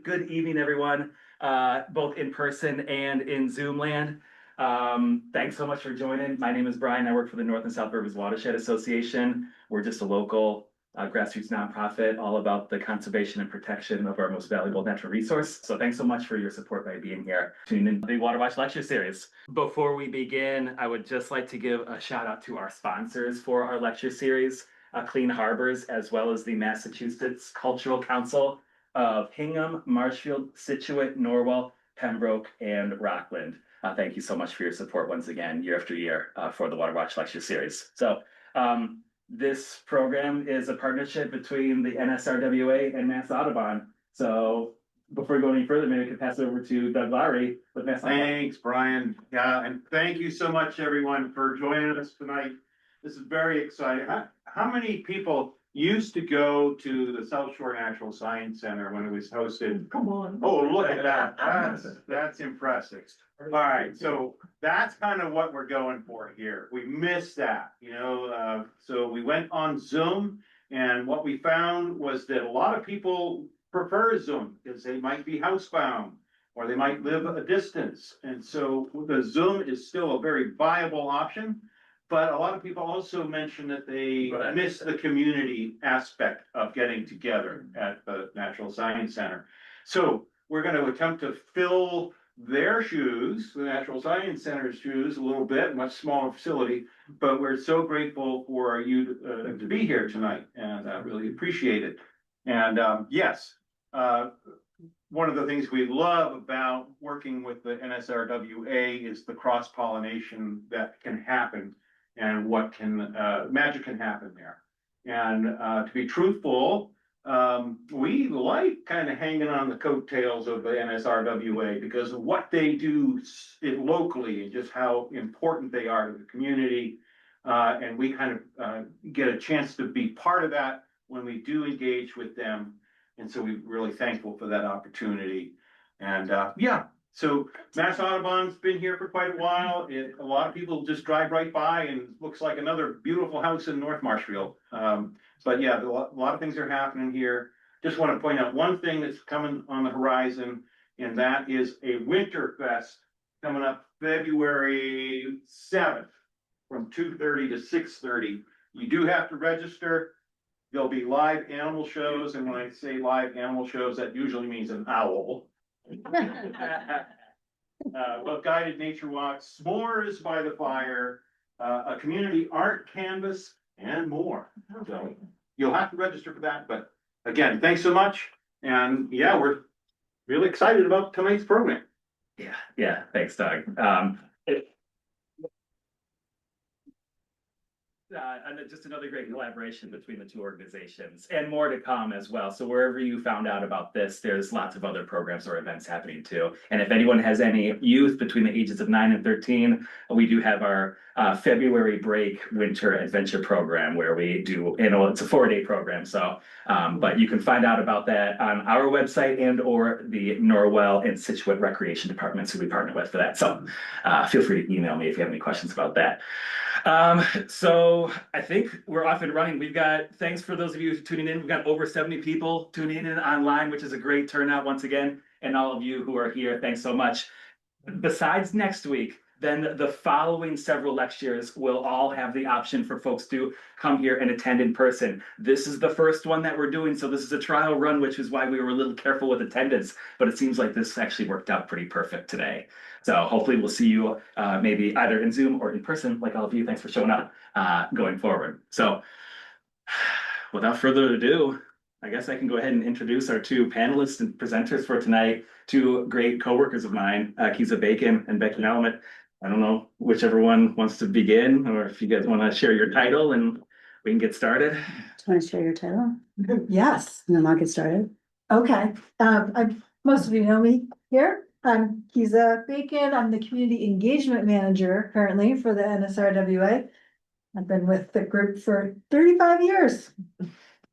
good evening, everyone, both in person and in Zoom land. Thanks so much for joining. My name is Brian. I work for the North and South Rivers Watershed Association. We're just a local grassroots nonprofit all about the conservation and protection of our most valuable natural resource. So thanks so much for your support by being here. Tuning in to the WaterWatch lecture series. Before we begin, I would just like to give a shout out to our sponsors for our lecture series, Clean Harbors, as well as the Massachusetts Cultural Council of Hingham, Marshfield, Scituate, Norwell, Pembroke, and Rockland. Thank you so much for your support once again, year after year, for the WaterWatch lecture series. So this program is a partnership between the NSRWA and Mass Audubon. So before we go any further, maybe we could pass it over to Doug Lowry with Mass Audubon. Thanks, Brian. Yeah, and thank you so much, everyone, for joining us tonight. This is very exciting. How many people used to go to the South Shore Natural Science Center when it was hosted? Come on. Oh, look at that. That's impressive. All right, so that's kind of what we're going for here. We missed that, so we went on Zoom, and what we found was that a lot of people prefer Zoom because they might be housebound or they might live a distance. And so the Zoom is still a very viable option. But a lot of people also mention that they miss the community aspect of getting together at the Natural Science Center. So we're going to attempt to fill their shoes, the Natural Science Center's shoes, a little bit, much smaller facility. But we're so grateful for you to be here tonight, and I really appreciate it. And yes, one of the things we love about working with the NSRWA is the cross-pollination that can happen. And what can magic can happen there. And to be truthful, we like kind of hanging on the coattails of the NSRWA because of what they do locally and just how important they are to the community. And we kind of get a chance to be part of that when we do engage with them. And so we're really thankful for that opportunity. And yeah. So Mass Audubon's been here for quite a while. A lot of people just drive right by and it looks like another beautiful house in North Marshfield. But yeah, a lot of things are happening here. Just want to point out one thing that's coming on the horizon, and that is a Winter Fest coming up February 7th from 2:30 to 6:30. You do have to register. There'll be live animal shows, and when I say live animal shows, that usually means an owl. Well, guided nature walks, s'mores by the fire, a community art canvas, and more. So you'll have to register for that. But again, thanks so much. And yeah, we're really excited about tonight's program. Yeah, thanks, Doug. Just another great collaboration between the two organizations, and more to come as well. So wherever you found out about this, there's lots of other programs or events happening too. And if anyone has any youth between the ages of 9 and 13, we do have our February break winter adventure program where we do, it's a 4-day program. So, but you can find out about that on our website and or the Norwell and Scituate Recreation Departments who we partner with for that. So feel free to email me if you have any questions about that. So I think we're off and running. Thanks for those of you tuning in. We've got over 70 people tuning in online, which is a great turnout once again. And all of you who are here, thanks so much. Besides next week, then the following several lectures will all have the option for folks to come here and attend in person. This is the first one that we're doing, so this is a trial run, which is why we were a little careful with attendance, but it seems like this actually worked out pretty perfect today. So hopefully we'll see you maybe either in Zoom or in person, like all of you. Thanks for showing up going forward. So without further ado, I guess I can go ahead and introduce our two panelists and presenters for tonight, two great coworkers of mine, Kezia and Becky Malamut. I don't know whichever one wants to begin, or if you guys want to share your title and we can get started. Do you want to share your title? Yes. And then I'll get started. Okay. Most of you know me here. I'm Kezia Bacon. I'm the Community Engagement Manager currently for the NSRWA. I've been with the group for 35 years.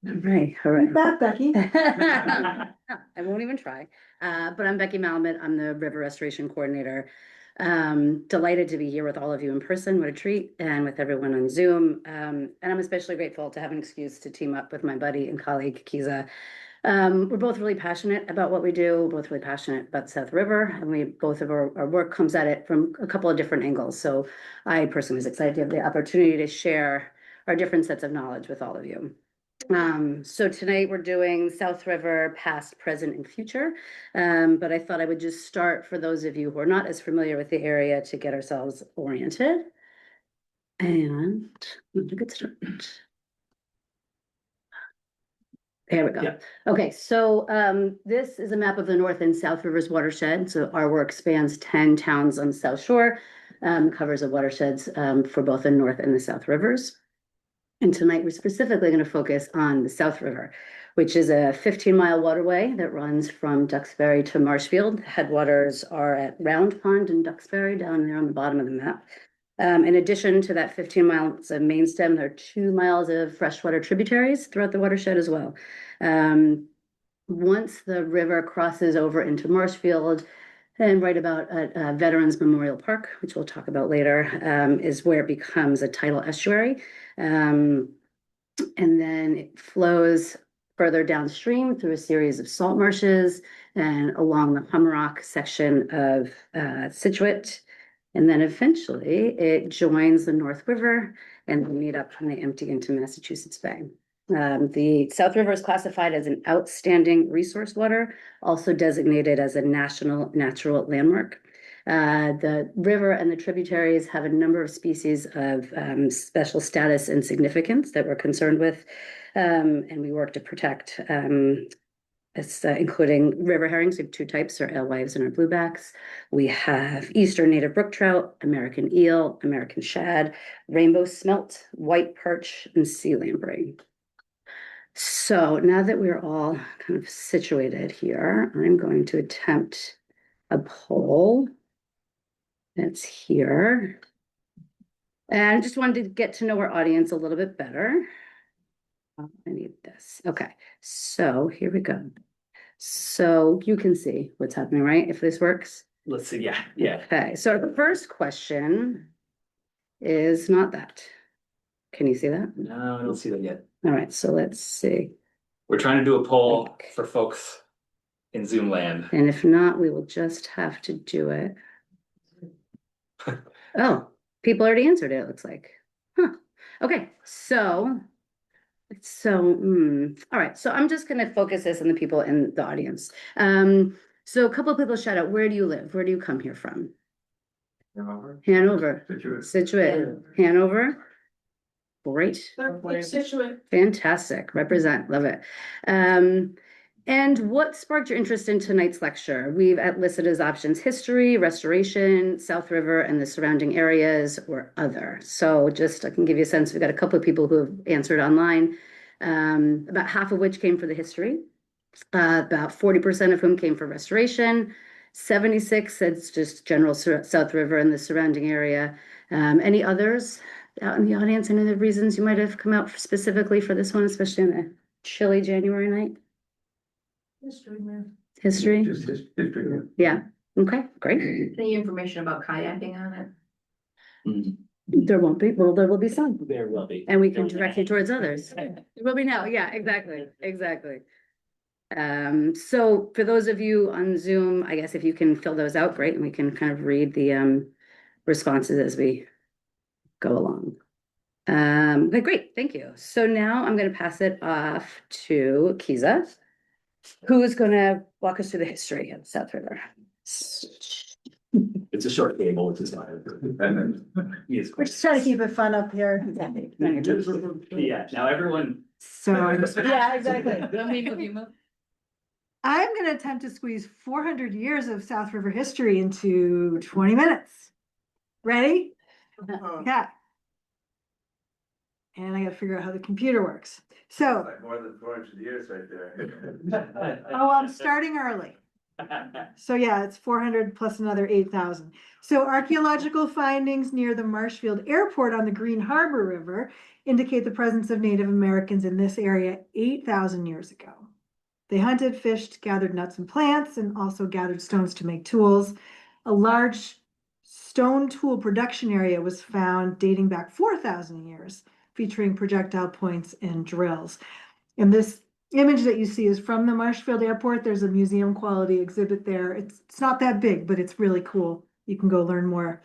Right, all right. That, Becky. I won't even try. But I'm Becky Malamut. I'm the River Restoration Coordinator. Delighted to be here with all of you in person. What a treat. And with everyone on Zoom. And I'm especially grateful to have an excuse to team up with my buddy and colleague, Kezia. We're both really passionate about what we do, we're both really passionate about South River, and we both of our work comes at it from a couple of different angles. So I personally was excited to have the opportunity to share our different sets of knowledge with all of you. So tonight we're doing South River, past, present, and future. But I thought I would just start for those of you who are not as familiar with the area to get ourselves oriented. And let's get started. There we go. Yeah. Okay, so this is a map of the North and South Rivers watershed. So our work spans 10 towns on the South Shore, covers the watersheds for both the North and the South Rivers. And tonight we're specifically going to focus on the South River, which is a 15-mile waterway that runs from Duxbury to Marshfield. Headwaters are at Round Pond in Duxbury, down there on the bottom of the map. In addition to that 15 miles of main stem, there are 2 miles of freshwater tributaries throughout the watershed as well. Once the river crosses over into Marshfield, and right about at Veterans Memorial Park, which we'll talk about later, is where it becomes a tidal estuary. And then it flows further downstream through a series of salt marshes and along the Hummerock section of Scituate. And then eventually it joins the North River and they meet up and they empty into Massachusetts Bay. The South River is classified as an outstanding resource water, also designated as a national natural landmark. The river and the tributaries have a number of species of special status and significance that we're concerned with, and we work to protect. It's including river herrings. We have 2 types, our alewives and our bluebacks. We have eastern native brook trout, American eel, American shad, rainbow smelt, white perch, and sea lamprey. So now that we're all kind of situated here, I'm going to attempt a poll that's here. And I just wanted to get to know our audience a little bit better. I need this. Okay, so here we go. So you can see what's happening, right? If this works. Let's see. Yeah, yeah. Okay, so the first question is not that. Can you see that? No, I don't see that yet. All right, so let's see. We're trying to do a poll for folks in Zoom land. And if not, we will just have to do it. Oh, people already answered it, it looks like. Huh. Okay, so all right, so I'm just gonna focus this on the people in the audience. So a couple of people shout out, where do you live? Where do you come here from? Hanover. Scituate. Hanover. Great. Scituate. Fantastic. Represent. Love it. And what sparked your interest in tonight's lecture? We've listed as options history, restoration, South River, and the surrounding areas, or other. So just I can give you a sense, we've got a couple of people who have answered online, about half of which came for the history, about 40% of whom came for restoration, 76 said it's just general South River and the surrounding area. Any others out in the audience? Any of the reasons you might have come out specifically for this one, especially on a chilly January night? History, man. History? Just history. Yeah, okay, great. Any information about kayaking on it? There won't be, well, there will be some, There will be. and we can direct you towards others. There will be now, yeah, exactly. So for those of you on Zoom, I guess if you can fill those out, great, and we can kind of read the responses as we go along. Okay, great, thank you. So now I'm gonna pass it off to Kezia, who is gonna walk us through the history of South River. It's a short cable, which is fine. Yes. We're just trying to keep it fun up here. Yeah, now everyone. So, Yeah, exactly. Let me move, you move. I'm gonna attempt to squeeze 400 years of South River history into 20 minutes. Ready? Yeah. And I gotta figure out how the computer works. So, Like more than 400 years right there. oh, I'm starting early. So yeah, it's 400 plus another 8,000. So archaeological findings near the Marshfield Airport on the Green Harbor River indicate the presence of Native Americans in this area 8,000 years ago. They hunted, fished, gathered nuts and plants, and also gathered stones to make tools. A large stone tool production area was found dating back 4,000 years, featuring projectile points and drills. And this image that you see is from the Marshfield Airport. There's a museum quality exhibit there. It's not that big, but it's really cool. You can go learn more.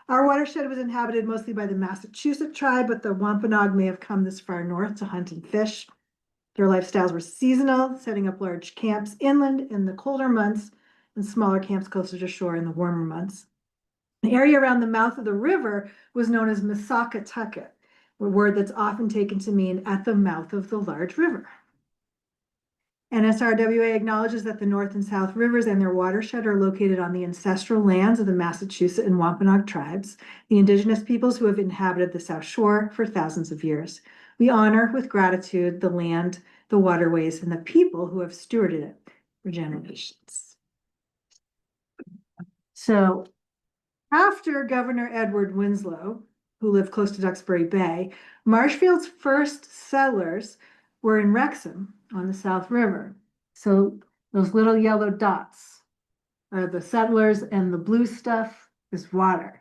Our watershed was inhabited mostly by the Massachusetts tribe, but the Wampanoag may have come this far north to hunt and fish. Their lifestyles were seasonal, setting up large camps inland in the colder months and smaller camps closer to shore in the warmer months. The area around the mouth of the river was known as Missaukatucket, a word that's often taken to mean at the mouth of the large river. NSRWA acknowledges that the North and South rivers and their watershed are located on the ancestral lands of the Massachusetts and Wampanoag tribes, the indigenous peoples who have inhabited the South Shore for thousands of years. We honor with gratitude the land, the waterways, and the people who have stewarded it for generations. So after Governor Edward Winslow, who lived close to Duxbury Bay, Marshfield's first settlers were in Wrexham on the South River. So those little yellow dots are the settlers, and the blue stuff is water.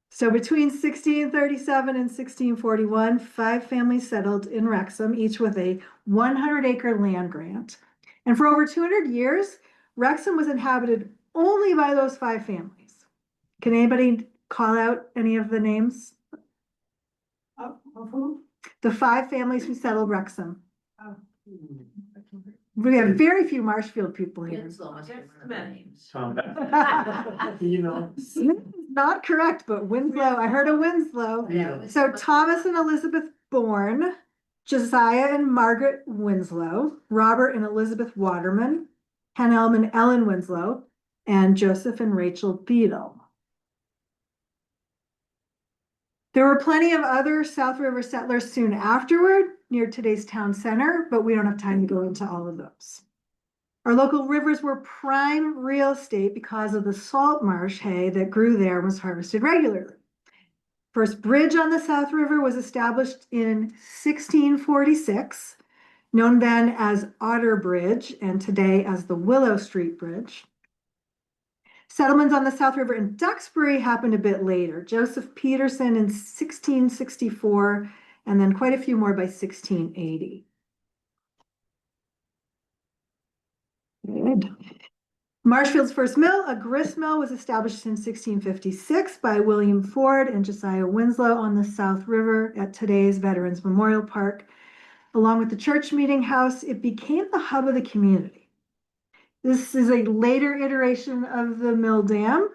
So between 1637 and 1641, 5 families settled in Wrexham, each with a 100-acre land grant. And for over 200 years, Wrexham was inhabited only by those 5 families. Can anybody call out any of the names? Of who? The 5 families who settled Wrexham. We have very few Marshfield people here. Winslow must be one of the names. You know. Smith is not correct, but Winslow, I heard a Winslow. Yeah. So Thomas and Elizabeth Bourne, Josiah and Margaret Winslow, Robert and Elizabeth Waterman, Henelm and Ellen Winslow, and Joseph and Rachel Beadle. There were plenty of other South River settlers soon afterward near today's town center, but we don't have time to go into all of those. Our local rivers were prime real estate because of the salt marsh hay that grew there and was harvested regularly. First bridge on the South River was established in 1646, known then as Otter Bridge and today as the Willow Street Bridge. Settlements on the South River in Duxbury happened a bit later. Joseph Peterson in 1664, and then quite a few more by 1680. Good. Marshfield's first mill, a grist mill, was established in 1656 by William Ford and Josiah Winslow on the South River at today's Veterans Memorial Park. Along with the church meeting house, it became the hub of the community. This is a later iteration of the mill dam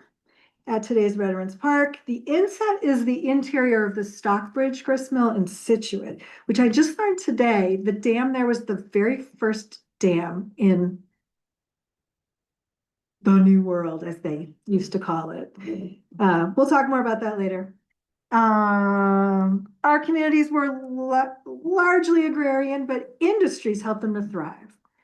at today's Veterans Park. The inset is the interior of the Stockbridge grist mill in Scituate, which I just learned today. The dam there was the very first dam in the New World, as they used to call it. We'll talk more about that later. Our communities were largely agrarian, but industries helped them to thrive.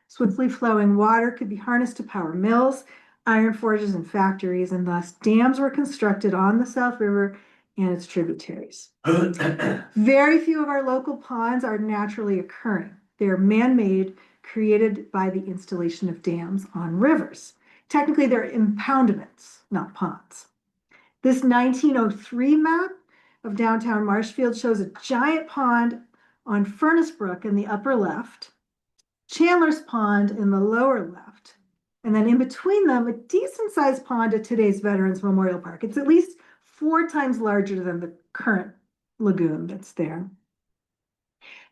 Swiftly flowing water could be harnessed to power mills, iron forges, and factories, and thus dams were constructed on the South River and its tributaries. Very few of our local ponds are naturally occurring. They are man-made, created by the installation of dams on rivers. Technically, they're impoundments, not ponds. This 1903 map of downtown Marshfield shows a giant pond on Furnace Brook in the upper left, Chandler's Pond in the lower left, and then in between them, a decent-sized pond at today's Veterans Memorial Park. It's at least 4 times larger than the current lagoon that's there.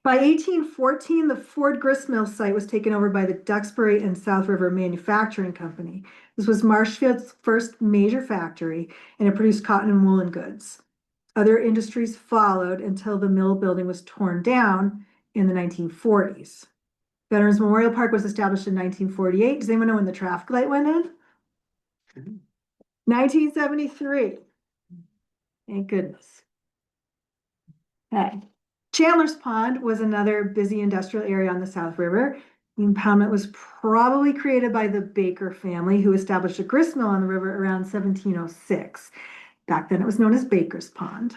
By 1814, the Ford grist mill site was taken over by the Duxbury and South River Manufacturing Company. This was Marshfield's first major factory, and it produced cotton and woolen goods. Other industries followed until the mill building was torn down in the 1940s. Veterans Memorial Park was established in 1948. Does anyone know when the traffic light went in? 1973. Thank goodness. Okay. Chandler's Pond was another busy industrial area on the South River. The impoundment was probably created by the Baker family, who established a grist mill on the river around 1706. Back then it was known as Baker's Pond.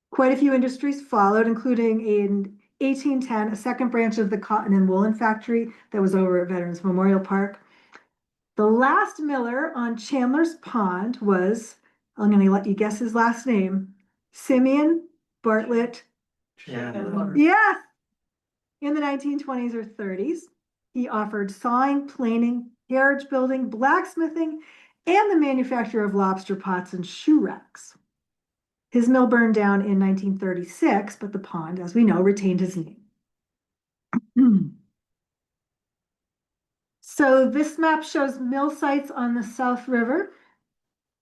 Quite a few industries followed, including in 1810, a second branch of the cotton and woolen factory that was over at Veterans Memorial Park. The last miller on Chandler's Pond was, I'm going to let you guess his last name, Simeon Bartlett. Chandler. Yes. In the 1920s or 30s, he offered sawing, planing, carriage building, blacksmithing, and the manufacture of lobster pots and shoe racks. His mill burned down in 1936, but the pond, as we know, retained his name. So this map shows mill sites on the South River.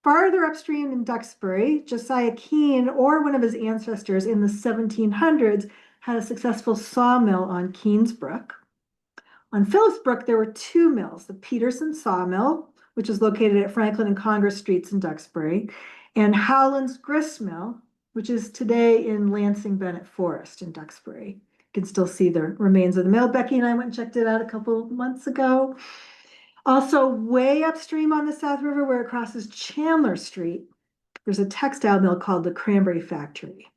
Farther upstream in Duxbury, Josiah Keene, or one of his ancestors in the 1700s, had a successful sawmill on Keene's Brook. On Phillips Brook, there were two mills, the Peterson Sawmill, which is located at Franklin and Congress Streets in Duxbury, and Howland's Grist Mill, which is today in Lansing Bennett Forest in Duxbury. You can still see the remains of the mill. Becky and I went and checked it out a couple months ago. Also, way upstream on the South River, where it crosses Chandler Street, there's a textile mill called the Cranberry Factory.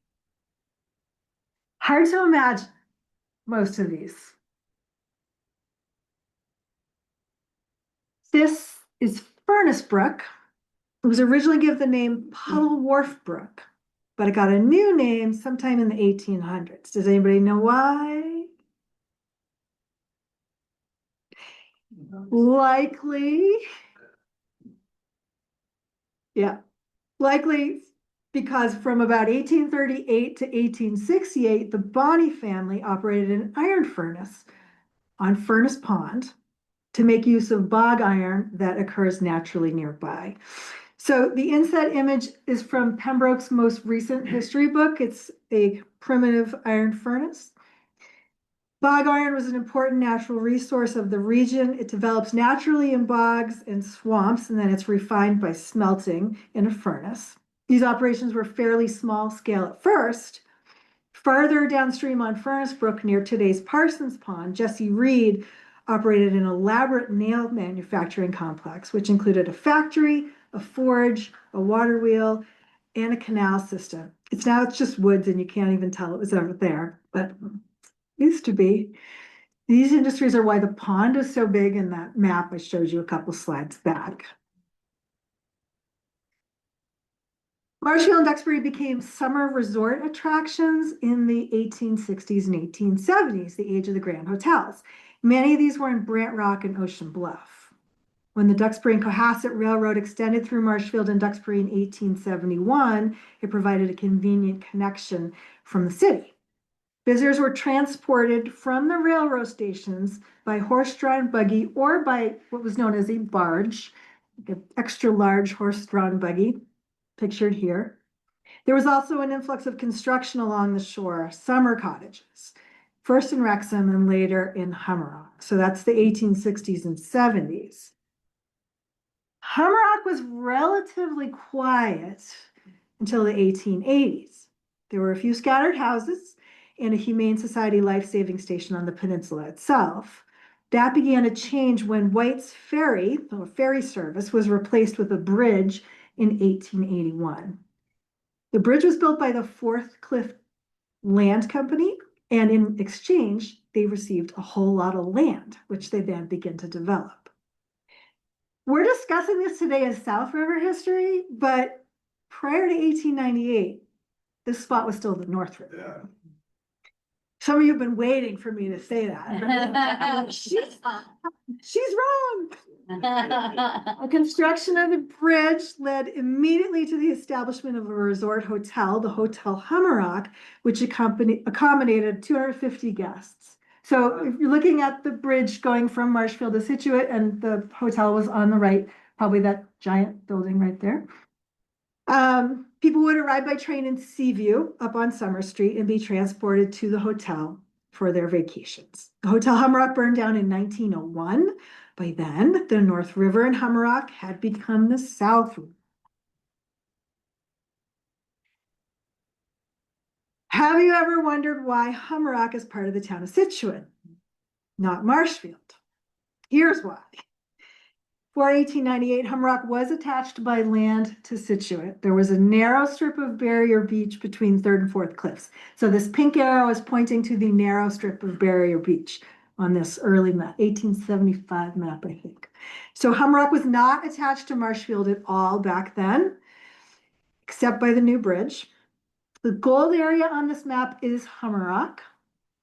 Hard to imagine most of these. This is Furnace Brook. It was originally given the name Puddle Wharf Brook, but it got a new name sometime in the 1800s. Does anybody know why? Likely. Yeah, likely because from about 1838 to 1868, the Bonney family operated an iron furnace on Furnace Pond to make use of bog iron that occurs naturally nearby. So the inset image is from Pembroke's most recent history book. It's a primitive iron furnace. Bog iron was an important natural resource of the region. It develops naturally in bogs and swamps, and then it's refined by smelting in a furnace. These operations were fairly small scale at first. Farther downstream on Furnace Brook near today's Parsons Pond, Jesse Reed operated an elaborate nail manufacturing complex, which included a factory, a forge, a water wheel, and a canal system. It's just woods and you can't even tell it was ever there, but used to be. These industries are why the pond is so big in that map I showed you a couple slides back. Marshfield and Duxbury became summer resort attractions in the 1860s and 1870s, the age of the grand hotels. Many of these were in Brant Rock and Ocean Bluff. When the Duxbury and Cohasset Railroad extended through Marshfield and Duxbury in 1871, it provided a convenient connection from the city. Visitors were transported from the railroad stations by horse-drawn buggy or by what was known as a barge, an extra large horse-drawn buggy, pictured here. There was also an influx of construction along the shore, summer cottages, first in Wrexham and later in Hummerock. So that's the 1860s and 70s. Hummerock was relatively quiet until the 1880s. There were a few scattered houses and a Humane Society life-saving station on the peninsula itself. That began to change when White's Ferry, or ferry service, was replaced with a bridge in 1881. The bridge was built by the Fourth Cliff Land Company, and in exchange, they received a whole lot of land, which they then began to develop. We're discussing this today as South River history, but prior to 1898, this spot was still the North River. Yeah. Some of you have been waiting for me to say that. She's wrong. The construction of the bridge led immediately to the establishment of a resort hotel, the Hotel Hummerock, which accommodated 250 guests. So if you're looking at the bridge going from Marshfield to Scituate, and the hotel was on the right, probably that giant building right there. People would arrive by train in Seaview up on Summer Street and be transported to the hotel for their vacations. The Hotel Hummerock burned down in 1901. By then, the North River and Hummerock had become the South River. Have you ever wondered why Hummerock is part of the town of Scituate, not Marshfield? Here's why. Before 1898, Hummerock was attached by land to Scituate. There was a narrow strip of barrier beach between Third and Fourth Cliffs. So this pink arrow is pointing to the narrow strip of barrier beach on this early map, 1875 map, I think. So Hummerock was not attached to Marshfield at all back then, except by the new bridge. The gold area on this map is Hummerock,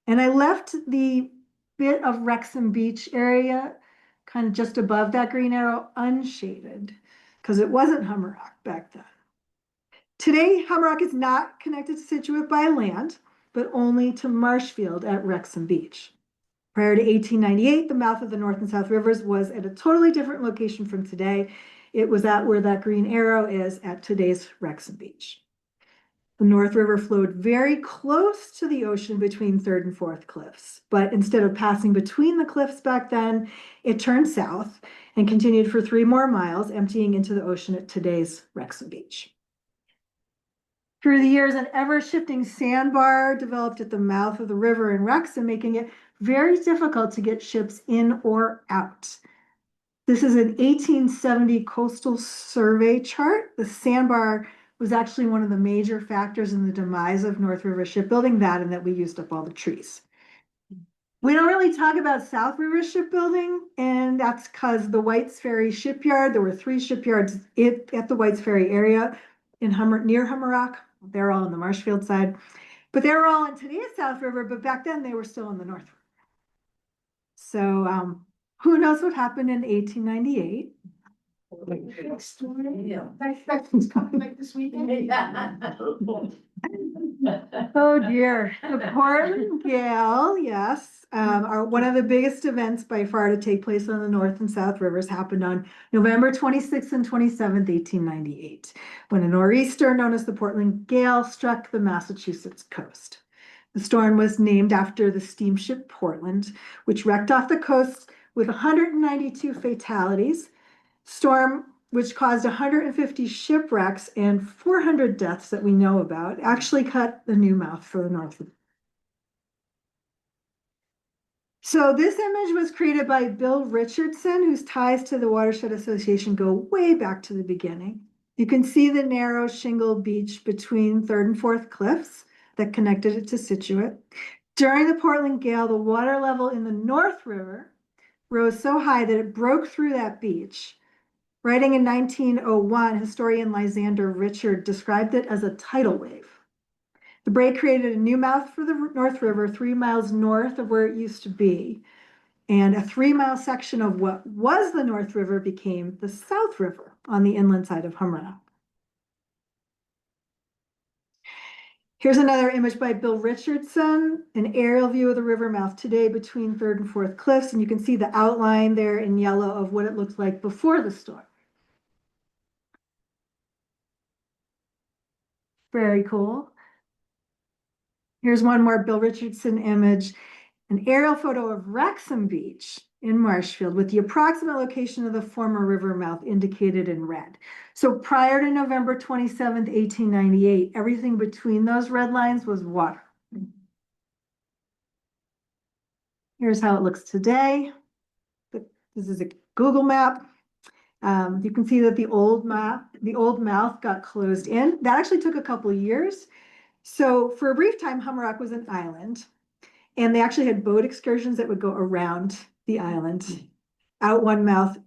And I left the bit of Wrexham Beach area, kind of just above that green arrow, unshaded, because it wasn't Hummerock back then. Today, Hummerock is not connected to Scituate by land, but only to Marshfield at Wrexham Beach. Prior to 1898, the mouth of the North and South Rivers was at a totally different location from today. It was at where that green arrow is at today's Wrexham Beach. The North River flowed very close to the ocean between Third and Fourth Cliffs, but instead of passing between the cliffs back then, it turned south and continued for 3 more miles, emptying into the ocean at today's Wrexham Beach. Through the years, an ever-shifting sandbar developed at the mouth of the river in Wrexham, making it very difficult to get ships in or out. This is an 1870 coastal survey chart. The sandbar was actually one of the major factors in the demise of North River shipbuilding, that and that we used up all the trees. We don't really talk about South River shipbuilding, and that's because the Whites Ferry shipyard, there were 3 shipyards at the Whites Ferry area near Hummerock. They're all on the Marshfield side, but they were all in today's South River, but back then they were still in the North River. So who knows what happened in 1898? Becky's coming like this weekend. Oh dear, the Portland Gale, yes, are one of the biggest events by far to take place on the North and South Rivers, happened on November 26th and 27th, 1898, when a nor'easter known as the Portland Gale struck the Massachusetts coast. The storm was named after the steamship Portland, which wrecked off the coast with 192 fatalities. Storm, which caused 150 shipwrecks and 400 deaths that we know about, actually cut the new mouth for the North. So this image was created by Bill Richardson, whose ties to the Watershed Association go way back to the beginning. You can see the narrow shingle beach between Third and Fourth Cliffs that connected it to Scituate. During the Portland Gale, the water level in the North River rose so high that it broke through that beach. Writing in 1901, historian Lysander Richard described it as a tidal wave. The break created a new mouth for the North River 3 miles north of where it used to be. And a 3-mile section of what was the North River became the South River on the inland side of Hummerock. Here's another image by Bill Richardson, an aerial view of the river mouth today between Third and Fourth Cliffs. And you can see the outline there in yellow of what it looked like before the storm. Very cool. Here's one more Bill Richardson image, an aerial photo of Wrexham Beach in Marshfield with the approximate location of the former river mouth indicated in red. So prior to November 27th, 1898, everything between those red lines was water. Here's how it looks today. This is a Google map. You can see that the old mouth got closed in. That actually took a couple of years. So for a brief time, Hummerock was an island, and they actually had boat excursions that would go around the island, out one mouth,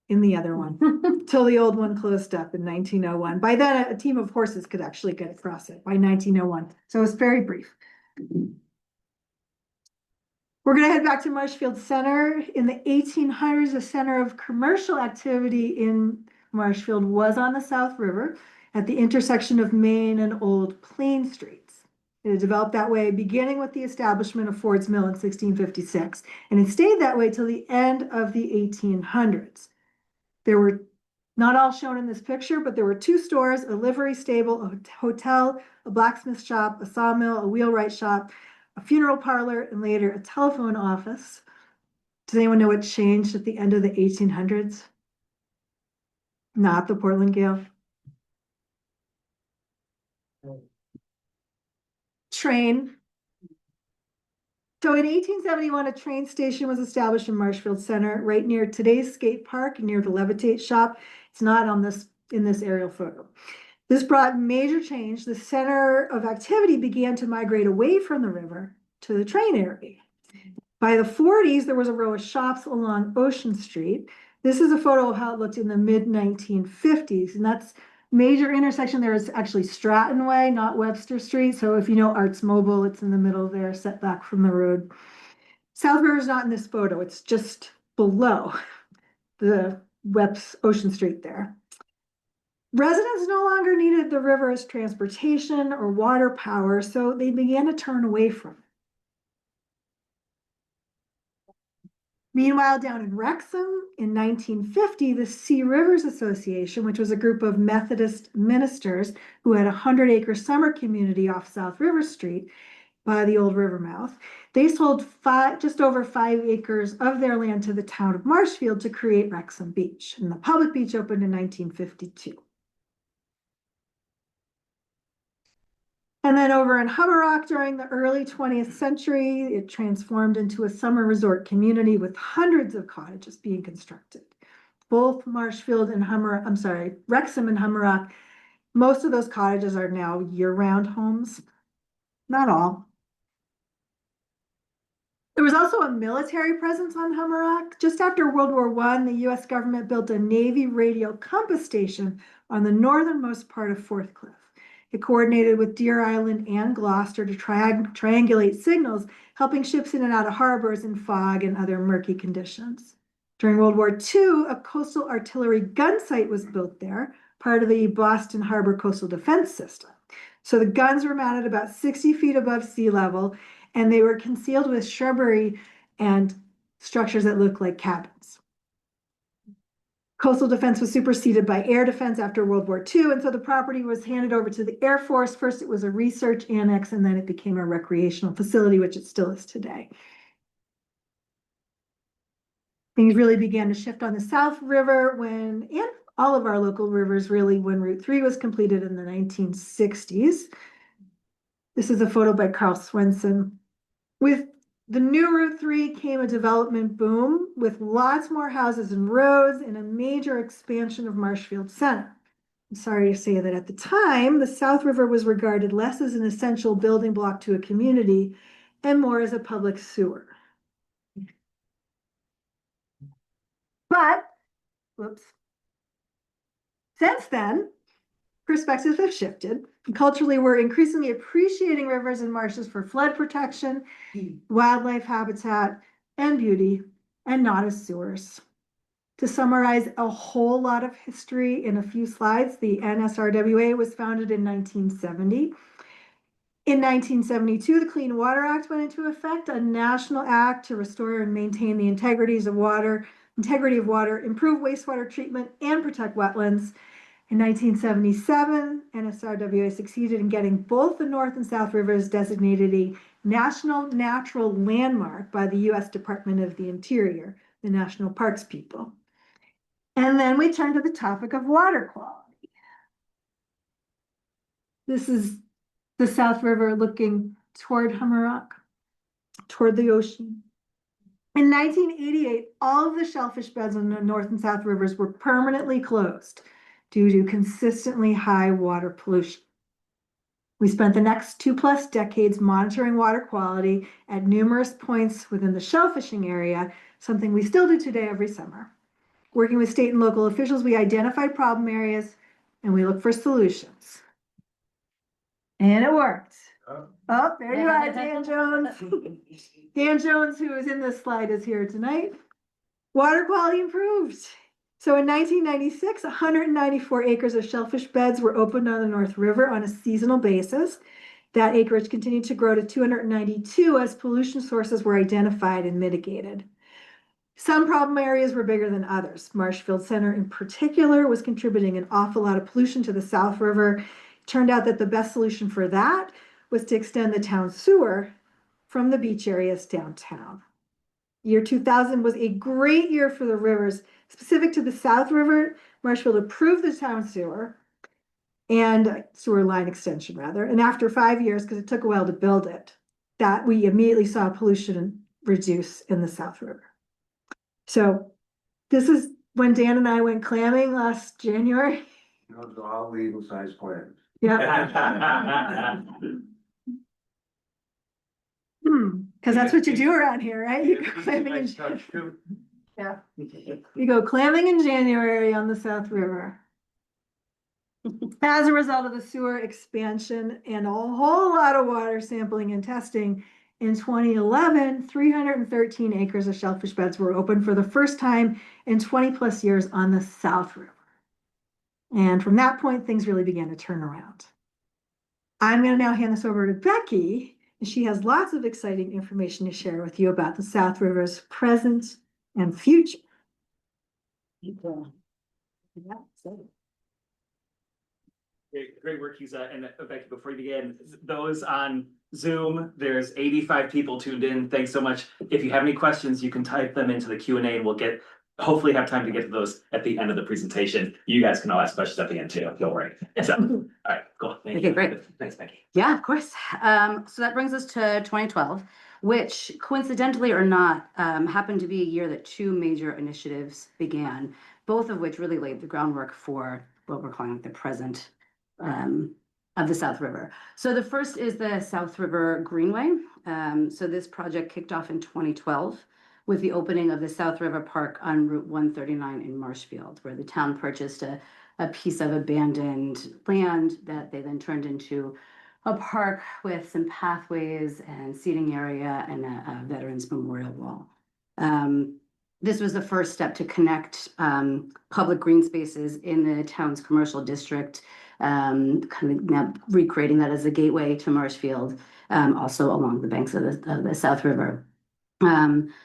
in the other one, till the old one closed up in 1901. By then, a team of horses could actually get across it by 1901. So it was very brief. We're going to head back to Marshfield Center. In the 1800s, the center of commercial activity in Marshfield was on the South River at the intersection of Main and Old Plain Streets. It had developed that way beginning with the establishment of Ford's Mill in 1656, and it stayed that way till the end of the 1800s. There were, not all shown in this picture, but there were 2 stores, a livery stable, a hotel, a blacksmith shop, a sawmill, a wheelwright shop, a funeral parlor, and later a telephone office. Does anyone know what changed at the end of the 1800s? Not the Portland Gale. Train. So in 1871, a train station was established in Marshfield Center, right near today's skate park, near the Levitate shop. It's not on in this aerial photo. This brought major change. The center of activity began to migrate away from the river to the train area. By the 40s, there was a row of shops along Ocean Street. This is a photo of how it looked in the mid-1950s, and that's major intersection there is actually Stratton Way, not Webster Street. So if you know Arts Mobile, it's in the middle there, set back from the road. South River is not in this photo. It's just below the Ocean Street there. Residents no longer needed the river as transportation or water power, so they began to turn away from it. Meanwhile, down in Wrexham in 1950, the Sea Rivers Association, which was a group of Methodist ministers who had a 100-acre summer community off South River Street by the old river mouth, they sold just over 5 acres of their land to the town of Marshfield to create Wrexham Beach. And the public beach opened in 1952. And then over in Hummerock during the early 20th century, it transformed into a summer resort community with hundreds of cottages being constructed. Both Marshfield and Wrexham and Hummerock, most of those cottages are now year-round homes. Not all. There was also a military presence on Hummerock. Just after World War I, the US government built a Navy radio compass station on the northernmost part of Forthcliffe. It coordinated with Deer Island and Gloucester to triangulate signals, helping ships in and out of harbors in fog and other murky conditions. During World War II, a coastal artillery gun site was built there, part of the Boston Harbor Coastal Defense System. So the guns were mounted about 60 feet above sea level, and they were concealed with shrubbery and structures that looked like cabins. Coastal defense was superseded by air defense after World War II, and so the property was handed over to the Air Force. First, it was a research annex, and then it became a recreational facility, which it still is today. Things really began to shift on the South River and all of our local rivers really, when Route 3 was completed in the 1960s. This is a photo by Carl Swenson. With the new Route 3 came a development boom with lots more houses and roads and a major expansion of Marshfield Center. I'm sorry to say that at the time, the South River was regarded less as an essential building block to a community and more as a public sewer. But, since then, perspectives have shifted. Culturally, we're increasingly appreciating rivers and marshes for flood protection, wildlife habitat, and beauty, and not as sewers. To summarize a whole lot of history in a few slides, the NSRWA was founded in 1970. In 1972, the Clean Water Act went into effect, a national act to restore and maintain the integrity of water, improve wastewater treatment, and protect wetlands. In 1977, NSRWA succeeded in getting both the North and South Rivers designated a National Natural Landmark by the US Department of the Interior, the National Parks people. And then we turn to the topic of water quality. This is the South River looking toward Hummerock, toward the ocean. In 1988, all of the shellfish beds on the North and South Rivers were permanently closed due to consistently high water pollution. We spent the next 2+ decades monitoring water quality at numerous points within the shellfishing area, something we still do today every summer. Working with state and local officials, we identified problem areas and we look for solutions. And it worked. Oh, there you are, Dan Jones. Dan Jones, who is in this slide, is here tonight. Water quality improved. So in 1996, 194 acres of shellfish beds were opened on the North River on a seasonal basis. That acreage continued to grow to 292 as pollution sources were identified and mitigated. Some problem areas were bigger than others. Marshfield Center in particular was contributing an awful lot of pollution to the South River. It turned out that the best solution for that was to extend the town sewer from the beach areas downtown. Year 2000 was a great year for the rivers. Specific to the South River, Marshfield approved the town sewer and sewer line extension rather. And after 5 years, because it took a while to build it, that we immediately saw pollution reduce in the South River. So this is when Dan and I went clamming last January. Those are all legal size clams. Yeah. Because that's what you do around here, right? You go clamming in, yeah. You go clamming in January on the South River. As a result of the sewer expansion and a whole lot of water sampling and testing, in 2011, 313 acres of shellfish beds were opened for the first time in 20 plus years on the South River. And from that point, things really began to turn around. I'm going to now hand this over to Becky, and she has lots of exciting information to share with you about the South River's present and future. Great work, Kezia. And Becky, before you begin, those on Zoom, there's 85 people tuned in. Thanks so much. If you have any questions, you can type them into the Q&A and we'll hopefully have time to get to those at the end of the presentation. You guys can all ask questions at the end too, don't worry. So, all right, cool. Thank Okay, you. great. Thanks, Becky. Yeah, of course. So that brings us to 2012, which coincidentally or not, happened to be a year that two major initiatives began, both of which really laid the groundwork for what we're calling the present of the South River. So the first is the South River Greenway. So this project kicked off in 2012 with the opening of the South River Park on Route 139 in Marshfield, where the town purchased a piece of abandoned land that they then turned into a park with some pathways and seating area and a veterans memorial wall. This was the first step to connect public green spaces in the town's commercial district, kind of now recreating that as a gateway to Marshfield, also along the banks of the South River.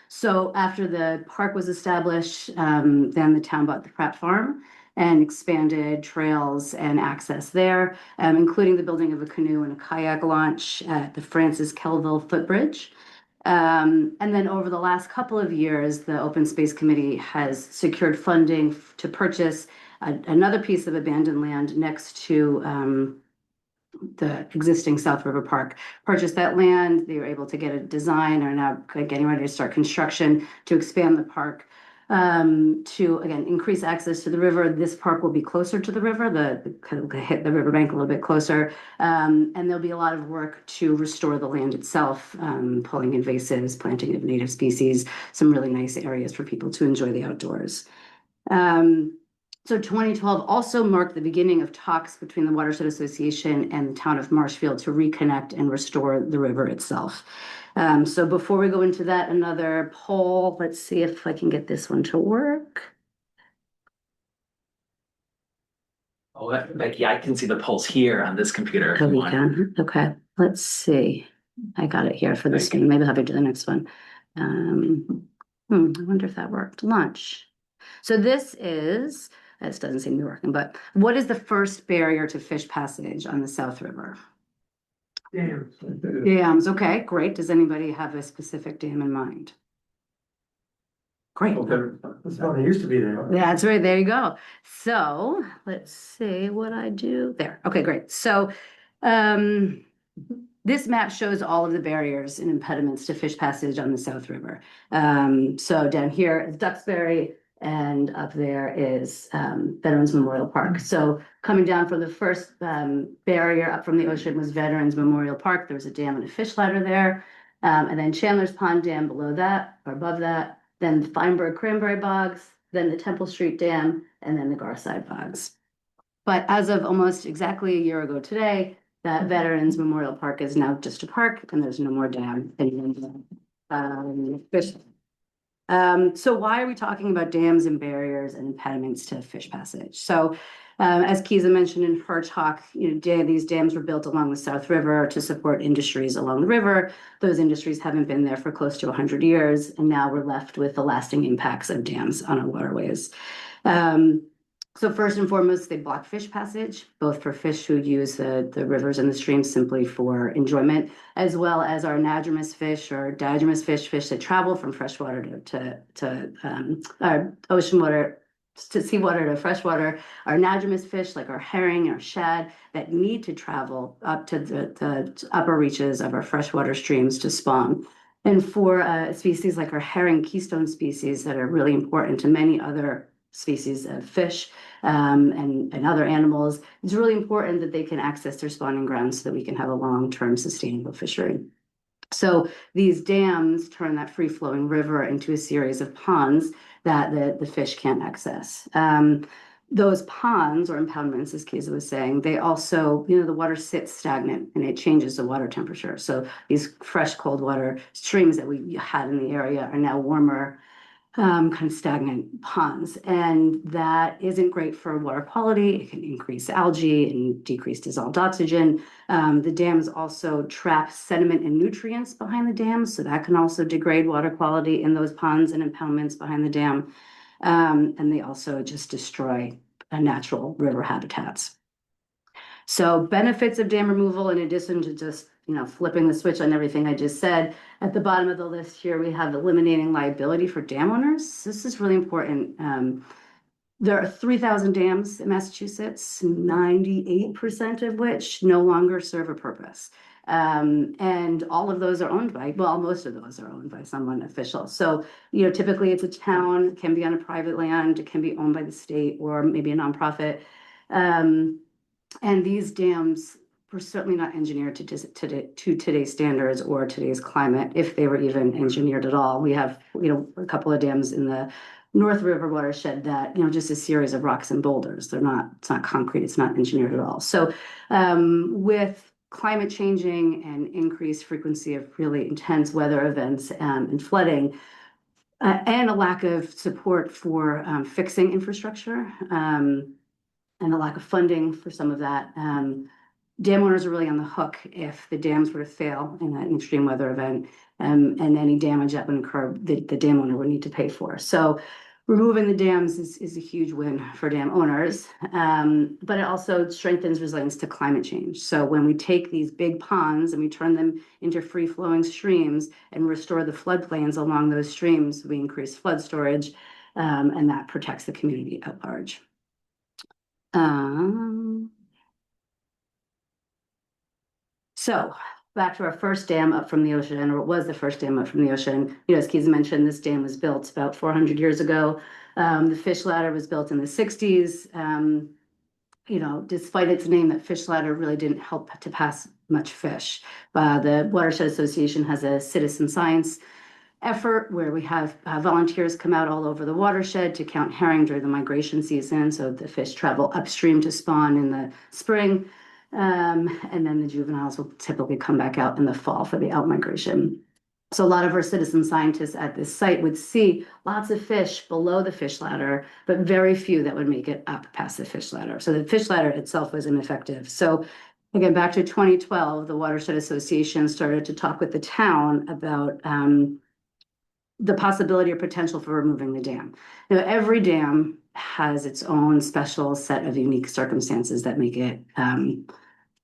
So after the park was established, then the town bought the Pratt Farm and expanded trails and access there, including the building of a canoe and a kayak launch at the Francis Kelville Footbridge. And then over the last couple of years, the Open Space Committee has secured funding to purchase another piece of abandoned land next to the existing South River Park. Purchased that land, they were able to get a design, are now getting ready to start construction to expand the park to again increase access to the river. This park will be closer to the river, the kind of hit the riverbank a little bit closer, and there'll be a lot of work to restore the land itself, pulling invasives, planting of native species, some really nice areas for people to enjoy the outdoors. So 2012 also marked the beginning of talks between the Watershed Association and the town of Marshfield to reconnect and restore the river itself. So before we go into that, another poll. Let's see if I can get this one to work. Oh, Becky, I can see the polls here on this computer. If Oh, you we want. can. Okay, let's see. I got it here for this one. Maybe I'll have to do the next one. I wonder if that worked. Launch. So this doesn't seem to be working, but what is the first barrier to fish passage on the South River? Dams. Dams. Okay, great. Does anybody have a specific dam in mind? Great. That's what it used to be there. That's right. There you go. So let's see what I do there. Okay, great. So this map shows all of the barriers and impediments to fish passage on the South River. So down here is Duxbury, and up there is Veterans Memorial Park. So coming down from the first barrier up from the ocean was Veterans Memorial Park. There was a dam and a fish ladder there. And then Chandler's Pond Dam below that, or above that. Then the Feinberg Cranberry Bogs, then the Temple Street Dam, and then the Garside Bogs. But as of almost exactly a year ago today, that Veterans Memorial Park is now just a park, and there's no more dam. Fish. So why are we talking about dams and barriers and impediments to fish passage? So as Kezia mentioned in her talk, these dams were built along the South River to support industries along the river. Those industries haven't been there for close to 100 years, and now we're left with the lasting impacts of dams on our waterways. So first and foremost, they block fish passage, both for fish who use the rivers and the streams simply for enjoyment, as well as our anadromous fish or diadromous fish that travel from freshwater to ocean water, to seawater to freshwater. Our anadromous fish, like our herring, our shad, that need to travel up to the upper reaches of our freshwater streams to spawn. And for species like our herring keystone species that are really important to many other species of fish and other animals, it's really important that they can access their spawning grounds so that we can have a long-term sustainable fishery. So these dams turn that free-flowing river into a series of ponds that the fish can't access. those ponds or impoundments, as Kezia was saying, they also, the water sits stagnant and it changes the water temperature. So these fresh, cold water streams that we had in the area are now warmer, kind of stagnant ponds. And that isn't great for water quality. It can increase algae and decrease dissolved oxygen. The dams also trap sediment and nutrients behind the dams. So that can also degrade water quality in those ponds and impoundments behind the dam. And they also just destroy natural river habitats. So benefits of dam removal, in addition to just, flipping the switch on everything I just said, at the bottom of the list here, we have eliminating liability for dam owners. This is really important. There are 3,000 dams in Massachusetts, 98% of which no longer serve a purpose. And all of those are owned by, well, most of those are owned by someone official. So, typically it's a town, can be on a private land, it can be owned by the state or maybe a nonprofit. And these dams were certainly not engineered to today's standards or today's climate, if they were even engineered at all. We have, a couple of dams in the North River watershed that, just a series of rocks and boulders. It's not concrete, it's not engineered at all. So with climate changing and increased frequency of really intense weather events and flooding, and a lack of support for fixing infrastructure, and a lack of funding for some of that, dam owners are really on the hook if the dams were to fail in an extreme weather event, and any damage that would occur, the dam owner would need to pay for. So removing the dams is a huge win for dam owners, but it also strengthens resilience to climate change. So when we take these big ponds and we turn them into free-flowing streams and restore the floodplains along those streams, we increase flood storage, and that protects the community at large. So back to our first dam up from the ocean, or it was the first dam up from the ocean. As Kezia mentioned, this dam was built about 400 years ago. The fish ladder was built in the 60s. Despite its name, that fish ladder really didn't help to pass much fish. The Watershed Association has a citizen science effort where we have volunteers come out all over the watershed to count herring during the migration season. So the fish travel upstream to spawn in the spring. And then the juveniles will typically come back out in the fall for the outmigration. So a lot of our citizen scientists at this site would see lots of fish below the fish ladder, but very few that would make it up past the fish ladder. So the fish ladder itself was ineffective. So again, back to 2012, the Watershed Association started to talk with the town about the possibility or potential for removing the dam. Every dam has its own special set of unique circumstances that make it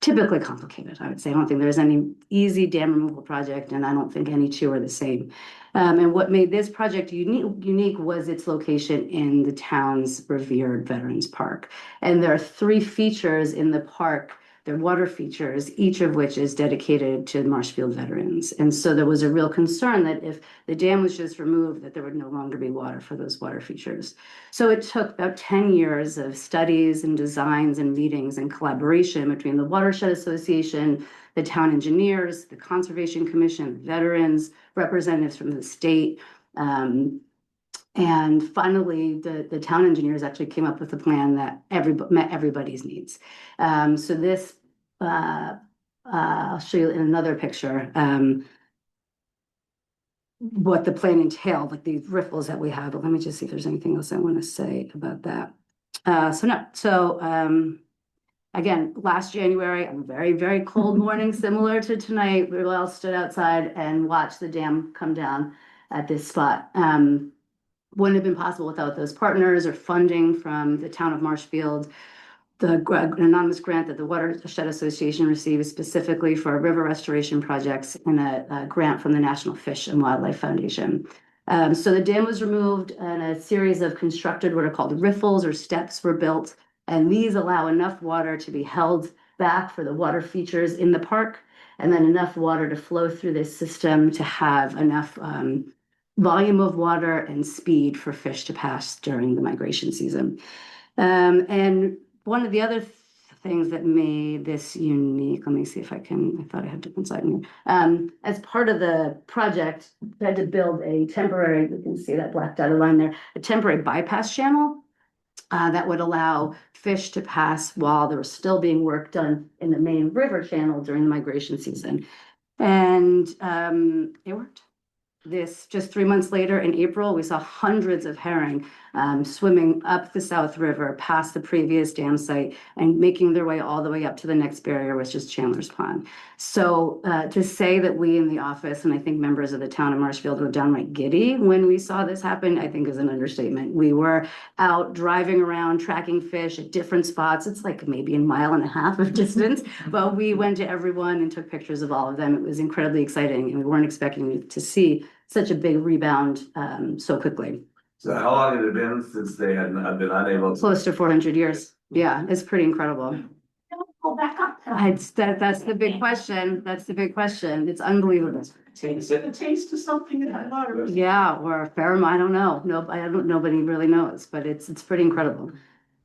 typically complicated, I would say. I don't think there's any easy dam removal project, and I don't think any two are the same. And what made this project unique was its location in the town's revered Veterans Park. And there are 3 features in the park. They're water features, each of which is dedicated to Marshfield veterans. And so there was a real concern that if the dam was just removed, that there would no longer be water for those water features. So it took about 10 years of studies and designs and meetings and collaboration between the Watershed Association, the town engineers, the Conservation Commission, veterans, representatives from the state. And finally, the town engineers actually came up with a plan that met everybody's needs. So this, I'll show you in another picture, what the plan entailed, like these riffles that we have. But let me just see if there's anything else I want to say about that. Again, last January, a very, very cold morning, similar to tonight, we all stood outside and watched the dam come down at this spot. Wouldn't have been possible without those partners or funding from the town of Marshfield. The anonymous grant that the Watershed Association received specifically for river restoration projects, and a grant from the National Fish and Wildlife Foundation. So the dam was removed and a series of constructed what are called riffles or steps were built. And these allow enough water to be held back for the water features in the park, and then enough water to flow through this system to have enough volume of water and speed for fish to pass during the migration season. And one of the other things that made this unique, let me see if I thought I had different side here. As part of the project, I had to build a temporary, you can see that black dotted line there, a temporary bypass channel that would allow fish to pass while there was still being work done in the main river channel during the migration season. And it worked. This just 3 months later in April, we saw hundreds of herring swimming up the South River past the previous dam site and making their way all the way up to the next barrier, which is Chandler's Pond. So to say that we in the office, and I think members of the town of Marshfield were downright giddy when we saw this happen, I think is an understatement. We were out driving around, tracking fish at different spots. It's like maybe a mile and a half of distance, but we went to everyone and took pictures of all of them. It was incredibly exciting, and we weren't expecting to see such a big rebound so quickly. So how long had it been since they had been unable to? Close to 400 years. Yeah, it's pretty incredible. Pull back up. That's the big question. That's the big question. It's unbelievable. Is it a taste of something in that water? Yeah, or a fair amount. I don't know. No, I don't. Nobody really knows, but it's pretty incredible.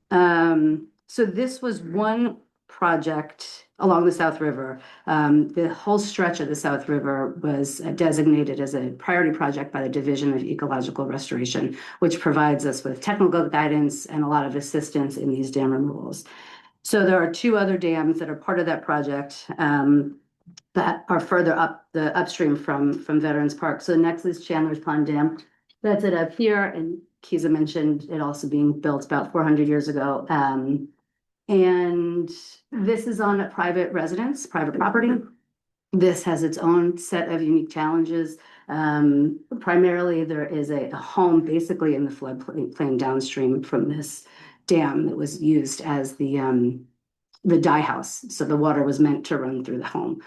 So this was one project along the South River. The whole stretch of the South River was designated as a priority project by the Division of Ecological Restoration, which provides us with technical guidance and a lot of assistance in these dam removals. So there are 2 other dams that are part of that project that are further up the upstream from Veterans Park. So the next is Chandler's Pond Dam. That's it up here, and Kezia mentioned it also being built about 400 years ago. And this is on a private residence, private property. This has its own set of unique challenges. Primarily, there is a home basically in the floodplain downstream from this dam that was used as the dye house. So the water was meant to run through the home.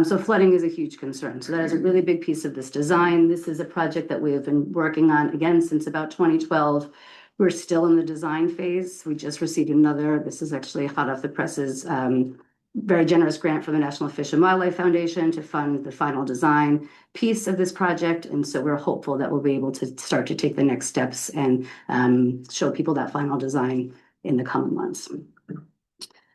So flooding is a huge concern. So that is a really big piece of this design. This is a project that we have been working on again since about 2012. We're still in the design phase. We just received this is actually hot off the presses, very generous grant from the National Fish and Wildlife Foundation to fund the final design piece of this project. And so we're hopeful that we'll be able to start to take the next steps and show people that final design in the coming months.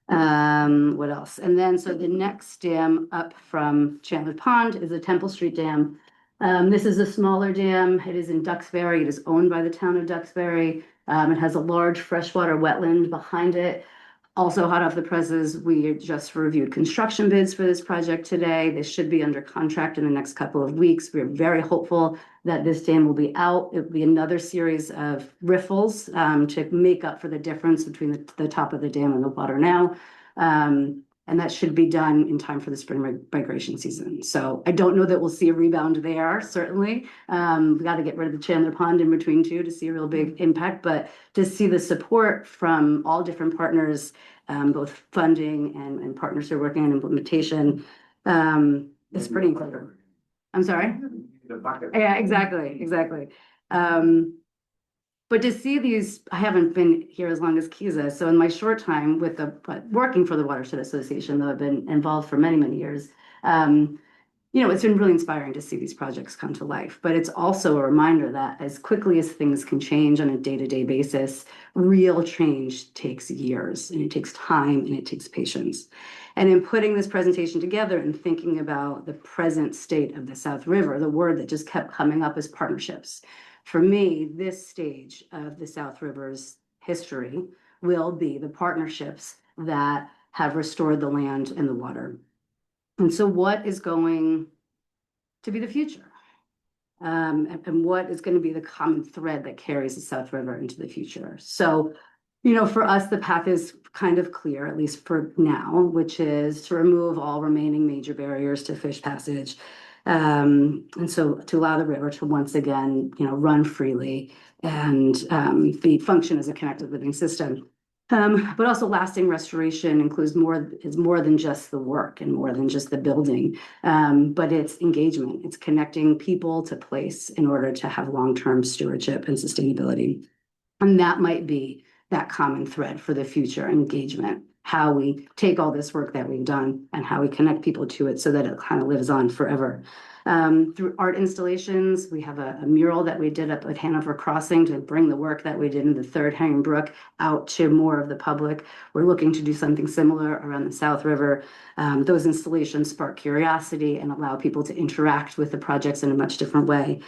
What else? And then, so the next dam up from Chandler Pond is the Temple Street Dam. This is a smaller dam. It is in Duxbury. It is owned by the town of Duxbury. It has a large freshwater wetland behind it. Also hot off the presses, we just reviewed construction bids for this project today. This should be under contract in the next couple of weeks. We're very hopeful that this dam will be out. It will be another series of riffles to make up for the difference between the top of the dam and the water now. And that should be done in time for the spring migration season. So I don't know that we'll see a rebound there, certainly. We got to get rid of the Chandler Pond in between too to see a real big impact, but to see the support from all different partners, both funding and partners who are working on implementation, is pretty incredible. I'm sorry? Yeah, exactly. But to see these, I haven't been here as long as Kezia, so in my short time with working for the Watershed Association, though I've been involved for many, many years, it's been really inspiring to see these projects come to life. But it's also a reminder that as quickly as things can change on a day-to-day basis, real change takes years, and it takes time, and it takes patience. And in putting this presentation together and thinking about the present state of the South River, the word that just kept coming up is partnerships. For me, this stage of the South River's history will be the partnerships that have restored the land and the water. And so what is going to be the future? And what is going to be the common thread that carries the South River into the future? So, for us, the path is kind of clear, at least for now, which is to remove all remaining major barriers to fish passage. And so to allow the river to once again, run freely and function as a connected living system. But also lasting restoration is more than just the work and more than just the building, but it's engagement. It's connecting people to place in order to have long-term stewardship and sustainability. And that might be that common thread for the future engagement. how we take all this work that we've done and how we connect people to it so that it kind of lives on forever. Through art installations, we have a mural that we did up at Hanover Crossing to bring the work that we did in the Third Herring Brook out to more of the public. We're looking to do something similar around the South River. Those installations spark curiosity and allow people to interact with the projects in a much different way.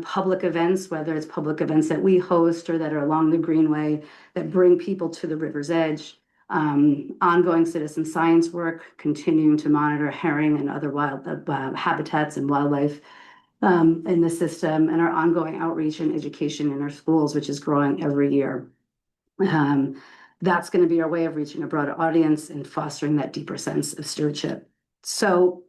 Public events, whether it's public events that we host or that are along the Greenway that bring people to the river's edge. Ongoing citizen science work, continuing to monitor herring and other wild habitats and wildlife in the system, and our ongoing outreach and education in our schools, which is growing every year. That's going to be our way of reaching a broader audience and fostering that deeper sense of stewardship. So,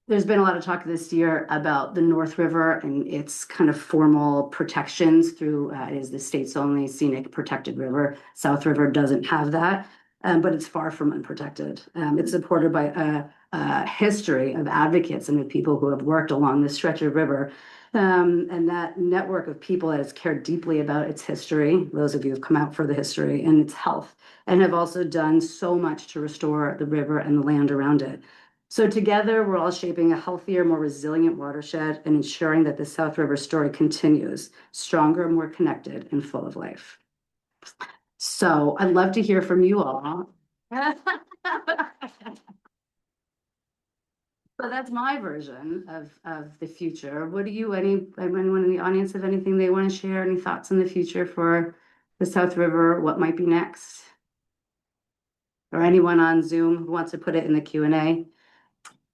there's been a lot of talk this year about the North River and its kind of formal protections through, it is the state's only scenic protected river. South River doesn't have that, but it's far from unprotected. It's supported by a history of advocates and of people who have worked along this stretch of river. And that network of people that has cared deeply about its history, those of you who have come out for the history and its health, and have also done so much to restore the river and the land around it. So together, we're all shaping a healthier, more resilient watershed and ensuring that the South River story continues, stronger, more connected, and full of life. So I'd love to hear from you all. So that's my version of the future. What do anyone in the audience have anything they want to share? Any thoughts on the future for the South River? What might be next? Or anyone on Zoom who wants to put it in the Q&A?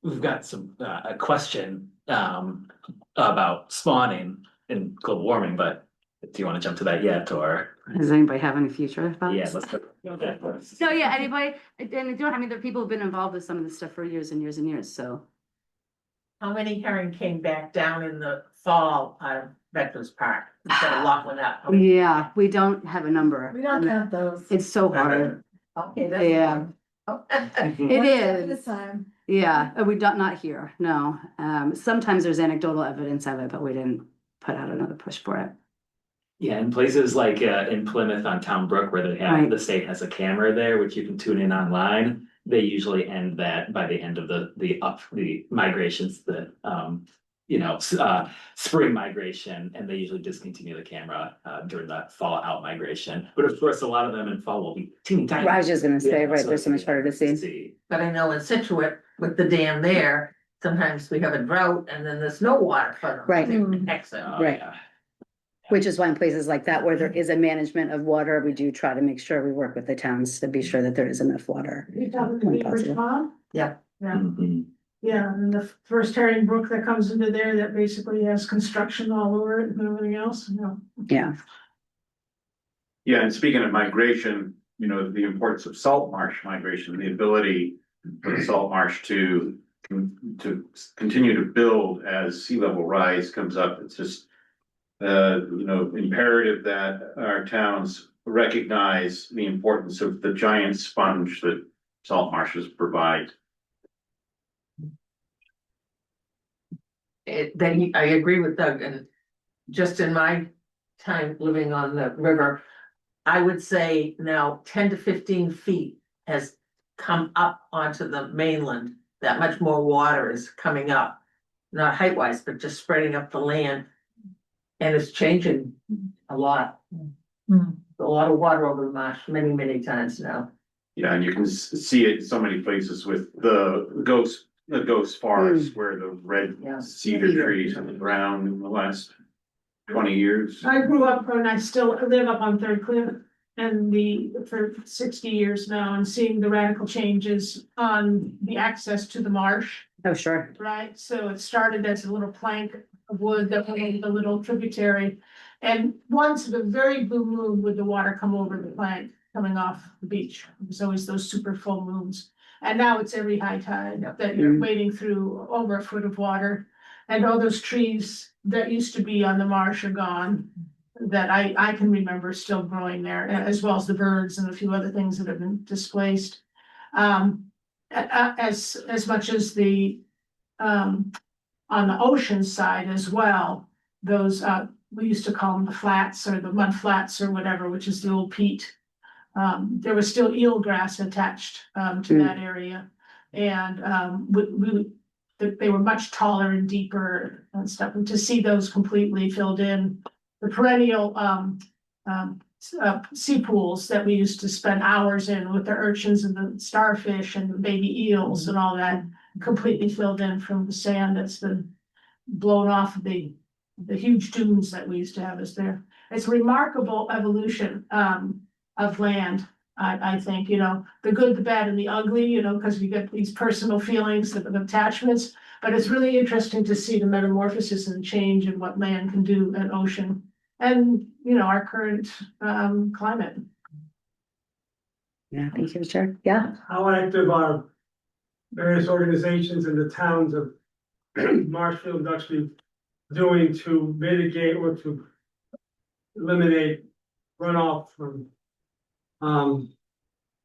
We've got a question about spawning in global warming, but do you want to jump to that yet, or? Does anybody have any future thoughts? Yeah, let's go there first. So yeah, anybody, and there are people who've been involved with some of this stuff for years and years and years, so. How many herring came back down in the fall out of Veterans Park instead of locking up? Yeah, we don't have a number. We don't count those. It's so hard. Okay, that's. Yeah. It One step at a is. time. Yeah, we don't, not here, no. Sometimes there's anecdotal evidence of it, but we didn't put out another push for it. Yeah, in places like in Plymouth on Town Brook where they have, Right. the state has a camera there, which you can tune in online. They usually end that by the end of the migrations, spring migration, and they usually discontinue the camera during the fall out migration. But of course, a lot of them in fall will be teeny tiny. I was just gonna say, Yeah, right, there's so much harder to see. see. But I know in Situate with the dam there, sometimes we have a drought and then there's no water for them. Right. To exit. Oh, Right. yeah. Which is why in places like that where there is a management of water, we do try to make sure we work with the towns to be sure that there is enough water. You talking When to Beaver's possible. Pond? Yeah. Yeah, Mhm. yeah, and the first herring brook that comes into there that basically has construction all over it and everything else, Yeah, Yeah, and speaking of migration, the importance of salt marsh migration, the ability for the salt marsh to continue to build as sea level rise comes up. It's just imperative that our towns recognize the importance of the giant sponge that salt marshes provide. I agree with Doug, and just in my time living on the river, I would say now 10 to 15 feet has come up onto the mainland. That much more water is coming up, not height wise, but just spreading up the land. And it's changing a lot. Hmm. A lot of water over the marsh many, many times now. Yeah, and you can see it in so many places with the ghost forest where the red Yeah. cedar trees on the ground in the last 20 years. I grew up and I still live up on Third Cliff and for 60 years now and seeing the radical changes on the access to the marsh. oh, sure. Right, so it started as a little plank of wood that went into the little tributary. And once in a very blue moon would the water come over the plank coming off the beach. There's always those super full moons. And now it's every high tide that you're wading through over a foot of water. And all those trees that used to be on the marsh are gone. That I can remember still growing there, as well as the birds and a few other things that have been displaced. As much as the on the ocean side as well, those we used to call them the flats or the mud flats or whatever, which is the old peat there was still eelgrass attached, to that area. And, they were much taller and deeper and stuff, and to see those completely filled in, the perennial, sea pools that we used to spend hours in with the urchins and the starfish and the baby eels and all that, completely filled in from the sand that's been blown off of the huge dunes that we used to have is there. It's a remarkable evolution, of land. I think, the good, the bad, and the ugly, because you get these personal feelings of attachments. But it's really interesting to see the metamorphosis and change in what land can do and ocean. And, our current climate. Yeah, thank you, Chair. Yeah. How active are various organizations in the towns of Marshfield actually doing to mitigate or to eliminate runoff from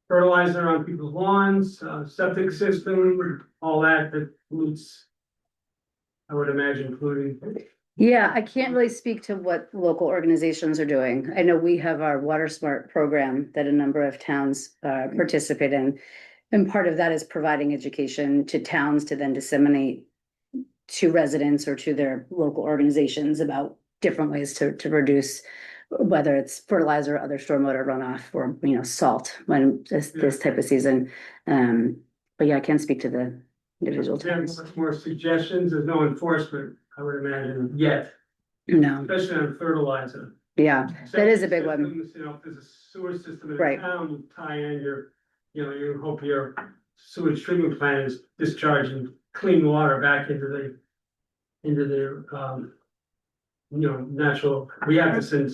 fertilizer on people's lawns, septic system, all that pollutes, I would imagine, polluting. Yeah, I can't really speak to what local organizations are doing. I know we have our Water Smart program that a number of towns participate in. And part of that is providing education to towns to then disseminate to residents or to their local organizations about different ways to reduce, whether it's fertilizer or other stormwater runoff or, salt when this type of season. But yeah, I can't speak to the individual towns. Much more suggestions, there's no enforcement, I would imagine, yet, No, especially on fertilizer. yeah, that is a big one. Systems, if there's a sewer system in Right. town, you tie in you hope your sewage treatment plant is discharging clean water back into the natural. We have this in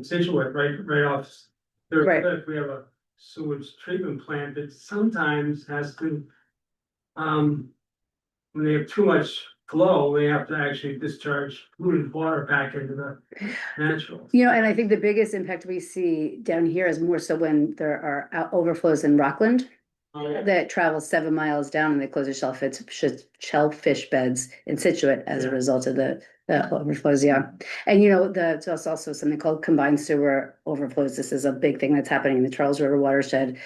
Situate, right off Third Right. Cliff. We have a sewage treatment plant that sometimes has to, when they have too much flow, they have to actually discharge polluted water back into the natural. And I think the biggest impact we see down here is more so when there are overflows in Rockland that travel 7 miles down and they close the shellfish beds in Situate as a result of the overflows. Yeah. And there's also something called combined sewer overflows. This is a big thing that's happening in the Charles River watershed.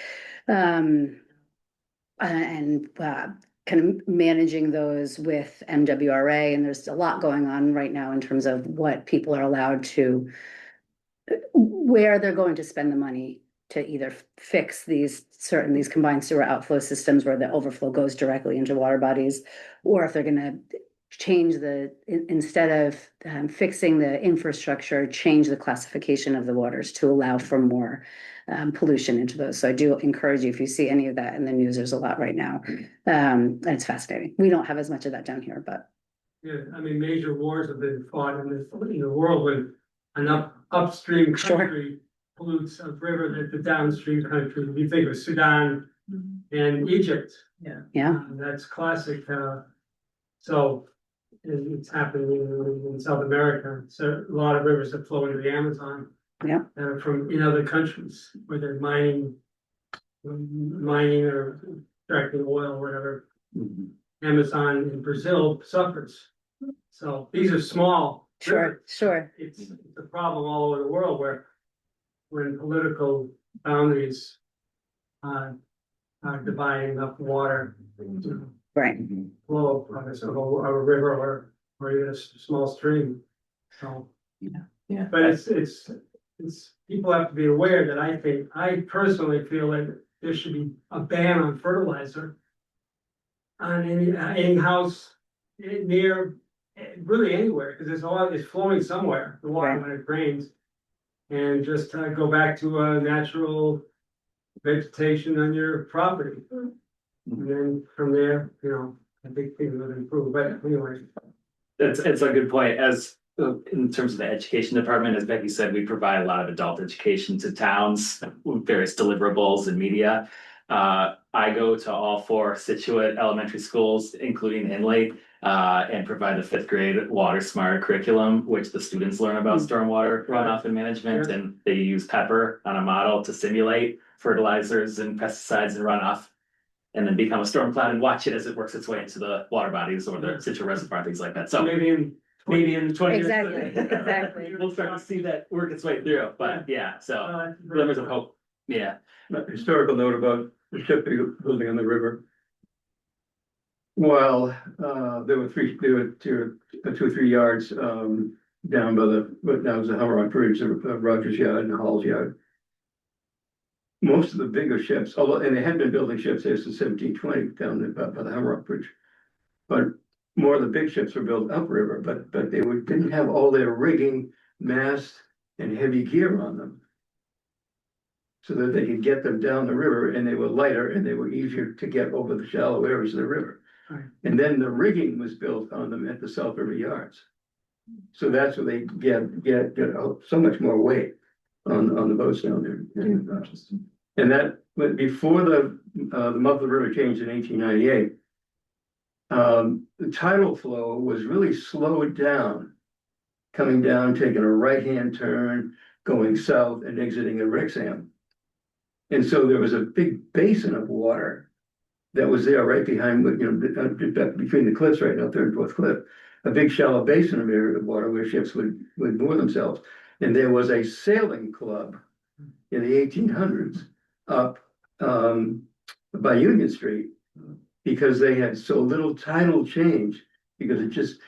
Kind of managing those with NWRA, and there's a lot going on right now in terms of what people are allowed to, where they're going to spend the money to either fix these combined sewer outflow systems where the overflow goes directly into water bodies, or if they're gonna change instead of fixing the infrastructure, change the classification of the waters to allow for more pollution into those. So I do encourage you, if you see any of that in the news, there's a lot right now. And it's fascinating. We don't have as much of that down here, but. Yeah, I mean, major wars have been fought in the world when an upstream country pollutes a river that the downstream country, you think of Sudan and Egypt. Yeah. That's classic. So it's happening in South America. So a lot of rivers that flow into the Amazon. Yeah. That are from in other countries where they're mining or extracting oil or whatever. Amazon in Brazil suffers. So these are small. Sure. It's a problem all over the world where when political boundaries are dividing up water to Right. flow of a river or even a small stream. So. Yeah. But it's people have to be aware that I personally feel that there should be a ban on fertilizer on any house near, really anywhere, because it's flowing somewhere, the water when it rains. And just go back to a natural vegetation on your property. And then from there, I think things would improve, but anyway. It's a good point. As in terms of the education department, as Becky said, we provide a lot of adult education to towns with various deliverables and media. I go to all 4 Situate elementary schools, including Inley, and provide the 5th grade Water Smart curriculum, which the students learn about stormwater runoff and management, and they use Pepper on a model to simulate fertilizers and pesticides and runoff, and then become a storm cloud and watch it as it works its way into the water bodies or the Situate reservoir, things like that. So maybe in 20 years. Exactly. We'll start to see that work its way through, but yeah, so glimmers of hope. Yeah, Historical note about the ship building on the river. Well, there were 2 or 3 yards, down by what now is the Hummerock Bridge, Rogers Yard and Hall's Yard. Most of the bigger ships, and they had been building ships there since 1720 down there by the Hummerock Bridge. But more of the big ships were built upriver, but they didn't have all their rigging, mast, and heavy gear on them. So that they could get them down the river, and they were lighter and they were easier to get over the shallow areas of the river. Right. And then the rigging was built on them at the South River yards. So that's where they get so much more weight on the boats down there. And that, but before the mouth of the river changed in 1898, the tidal flow was really slowed down, coming down, taking a right-hand turn, going south and exiting at Wrexham. And so there was a big basin of water that was there right behind, between the cliffs right now, third and fourth cliff, a big shallow basin of area of water where ships would moor themselves. And there was a sailing club in the 1800s up by Union Street, because they had so little tidal change, because it just,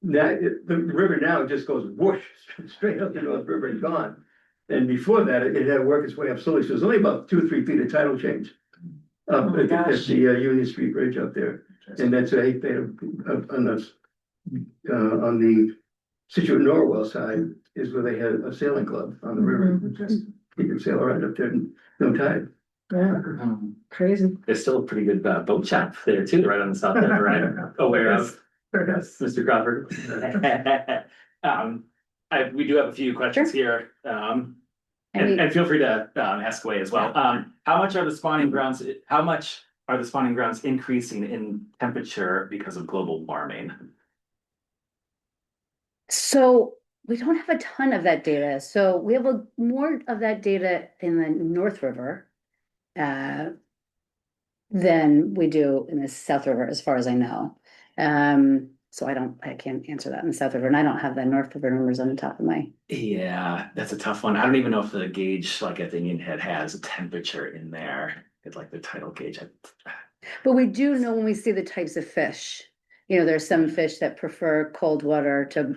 the river now just goes whoosh, straight up the North River and gone. And before that, it had to work its way up slowly, so there's only about 2 or 3 feet of tidal change up at the Union Street Bridge up there. And that's on the Situate Norwell side is where they had a sailing club on the river. Just you can sail around up there in no tide. Yeah, crazy. there's still a pretty good boat shop there too, right on the south end, right? Aware of, Mr. Crawford. We do have a few questions here, and feel free to ask away as well. How much are the spawning grounds increasing in temperature because of global warming? So we don't have a ton of that data. So we have more of that data in the North River than we do in the South River, as far as I know. So I can't answer that in the South River, and I don't have the North River numbers on the top of my. Yeah, that's a tough one. I don't even know if the gauge, like at the Indian Head, has a temperature in there. It's like the tidal gauge. But we do know when we see the types of fish. There's some fish that prefer cold water to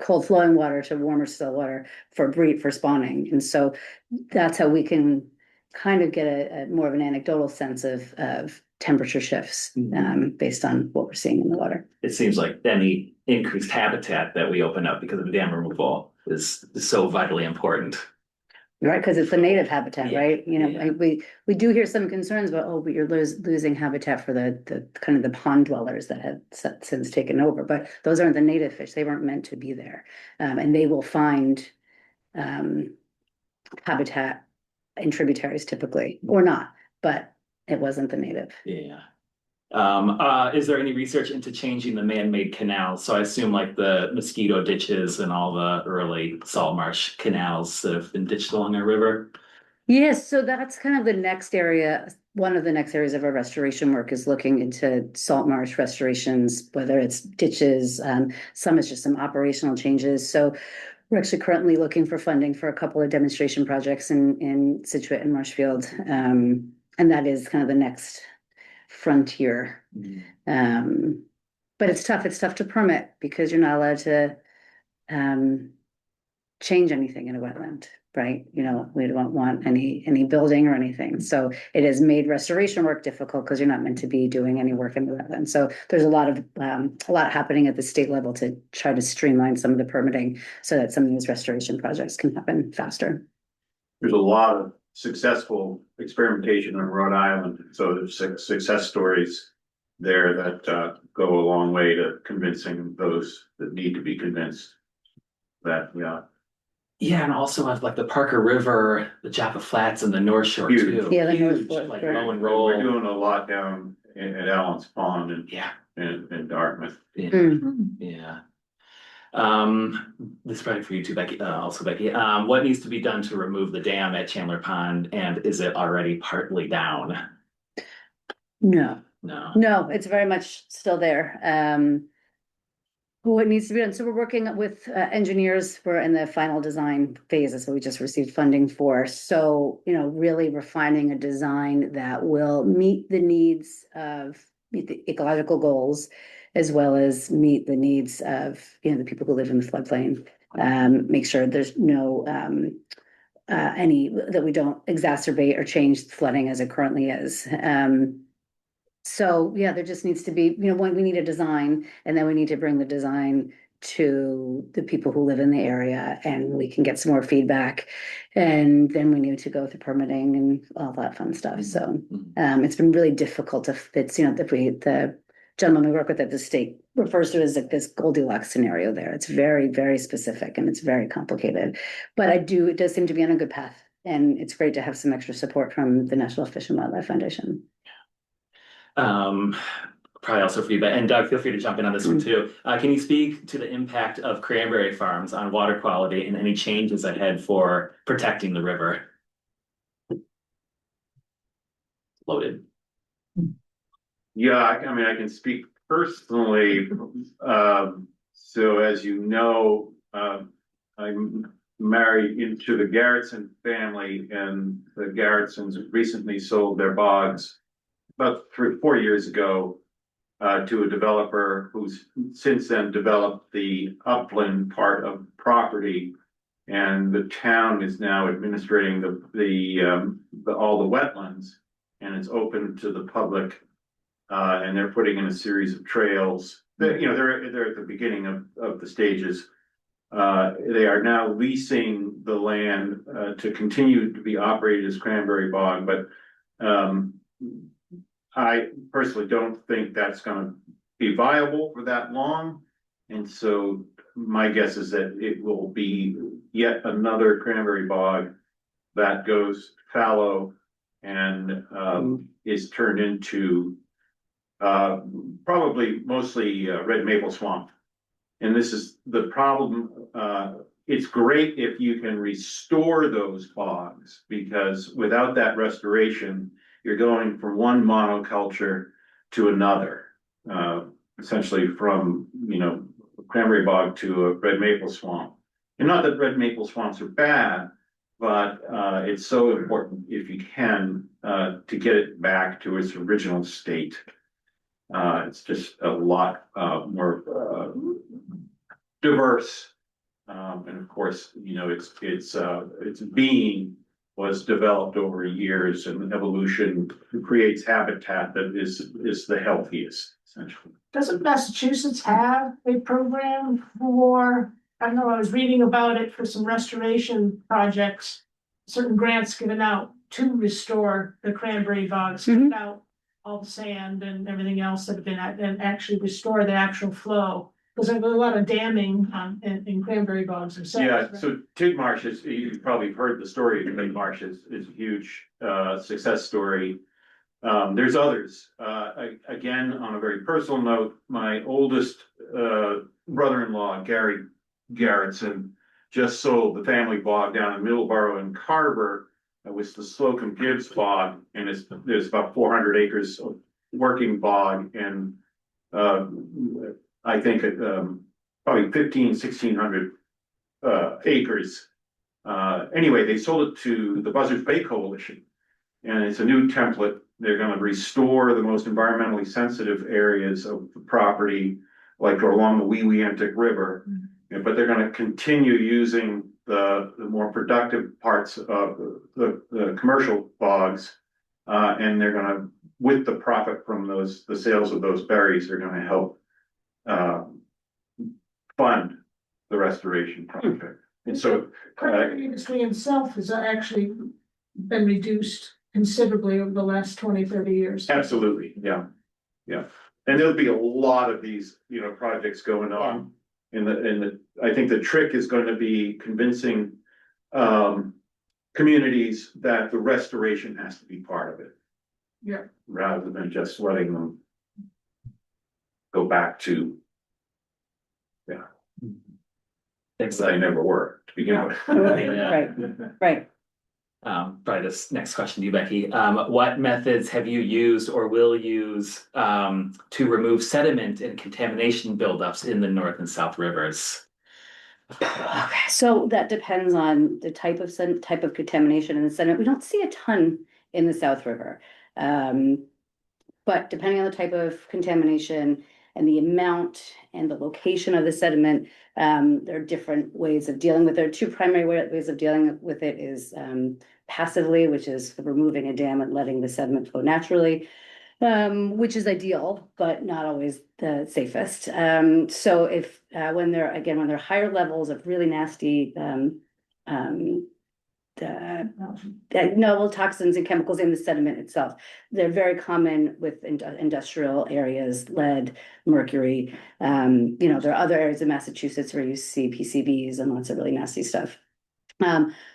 cold flowing water to warmer still water for spawning. And so that's how we can kind of get a more of an anecdotal sense of temperature shifts based on what we're seeing in the water. It seems like any increased habitat that we open up because of dam removal is so vitally important. Right, because it's a native habitat, Yeah, right? yeah. We do hear some concerns about, but you're losing habitat for the kind of the pond dwellers that have since taken over, but those aren't the native fish. They weren't meant to be there. And they will find habitat in tributaries typically, or not, but it wasn't the native. Yeah. Is there any research into changing the man-made canals? So I assume like the mosquito ditches and all the early salt marsh canals that have been ditched along our river. Yes, so that's kind of the next area. One of the next areas of our restoration work is looking into salt marsh restorations, whether it's ditches, some is just some operational changes. So we're actually currently looking for funding for a couple of demonstration projects in Situate and Marshfield. And that is kind of the next frontier. But it's tough to permit because you're not allowed to change anything in a wetland, right? We don't want any building or anything. So it has made restoration work difficult because you're not meant to be doing any work in the wetland. So there's a lot happening at the state level to try to streamline some of the permitting so that some of these restoration projects can happen faster. There's a lot of successful experimentation in Rhode Island, so there's success stories there that go a long way to convincing those that need to be convinced that, Yeah, and also have like the Parker River, the Joppa Flats, and the North Shore too. Yeah, the North Huge, Shore, like sure. low and we're roll. doing a lot down at Allen's Pond and Yeah, Dartmouth. yeah, yeah. This is probably for you too, Becky. Also, Becky. What needs to be done to remove the dam at Chandler Pond, and is it already partly down? No, No. it's very much still there. What needs to be done, so we're working with engineers, we're in the final design phases, so we just received funding for, so, you know, really refining a design that will meet the ecological goals, as well as meet the needs of, you know, the people who live in the floodplain. Make sure there's no that we don't exacerbate or change flooding as it currently is. So, yeah, there just needs to be, you know, we need a design, and then we need to bring the design to the people who live in the area, and we can get some more feedback. And then we need to go through permitting and all that fun stuff. So, it's been really difficult it's, you know, the gentleman we work with at the state refers to it as like this Goldilocks scenario there. It's very, very specific and it's very complicated. But it does seem to be on a good path. And it's great to have some extra support from the National Fish and Wildlife Foundation. Probably also for you, but and Doug, feel free to jump in on this one too. Can you speak to the impact of cranberry farms on water quality and any changes ahead for protecting the river? Loaded. Yeah, I mean, I can speak personally. So as you know, I'm married into the Garretson family, and the Garretsons recently sold their bogs about 4 years ago to a developer who's since then developed the upland part of the property. And the town is now administrating all the wetlands, and it's open to the public. And they're putting in a series of trails. They're at the beginning of the stages. They are now leasing the land to continue to be operated as Cranberry Bog, but I personally don't think that's going to be viable for that long. And so my guess is that it will be yet another Cranberry Bog that goes fallow and is turned into probably mostly red maple swamp. And this is the problem. It's great if you can restore those bogs, because without that restoration, you're going from one monoculture to another, essentially from, cranberry bog to a red maple swamp. And not that red maple swamps are bad, but it's so important if you can to get it back to its original state. It's just a lot more diverse, and of course, its being was developed over years, and evolution creates habitat that is the healthiest, essentially. Doesn't Massachusetts have a program for, I don't know, I was reading about it for some restoration projects, certain grants given out to restore the cranberry bogs, cut out all the sand and everything else that had been, and actually restore the actual flow. Because there's a lot of damming in cranberry bogs themselves. Yeah, right? so Tidmarsh is, you've probably heard the story of Tidmarsh is a huge success story. There's others. Again, on a very personal note, my oldest brother-in-law, Gary Garretson, just sold the family bog down in Middleborough and Carver. It was the Slocum Gibbs bog, and there's about 400 acres of working bog, and I think probably 1,600 acres. Anyway, they sold it to the Buzzards Bay Coalition, and it's a new template. They're going to restore the most environmentally sensitive areas of the property, like along the Weweantic River, but they're going to continue using the more productive parts of the commercial bogs, and they're going to, with the profit from the sales of those berries, they're going to help fund the restoration project. And so cranberry industry itself has actually been reduced considerably over the last 20-30 years. absolutely, yeah. And there'll be a lot of these, projects going on. And I think the trick is going to be convincing communities that the restoration has to be part of it. Yeah. Rather than just letting them go back to, Thanks, they never were to begin with. Right. Probably this next question to you, Becky. What methods have you used or will use to remove sediment and contamination buildups in the North and South rivers? Okay, so that depends on the type of contamination in the sediment. We don't see a ton in the South River. But depending on the type of contamination and the amount and the location of the sediment, there are different ways of dealing with it. There are two primary ways of dealing with it is passively, which is removing a dam and letting the sediment flow naturally, which is ideal, but not always the safest. So if when there are higher levels of really nasty novel toxins and chemicals in the sediment itself, they're very common with industrial areas, lead, mercury. There are other areas of Massachusetts where you see PCBs and lots of really nasty stuff.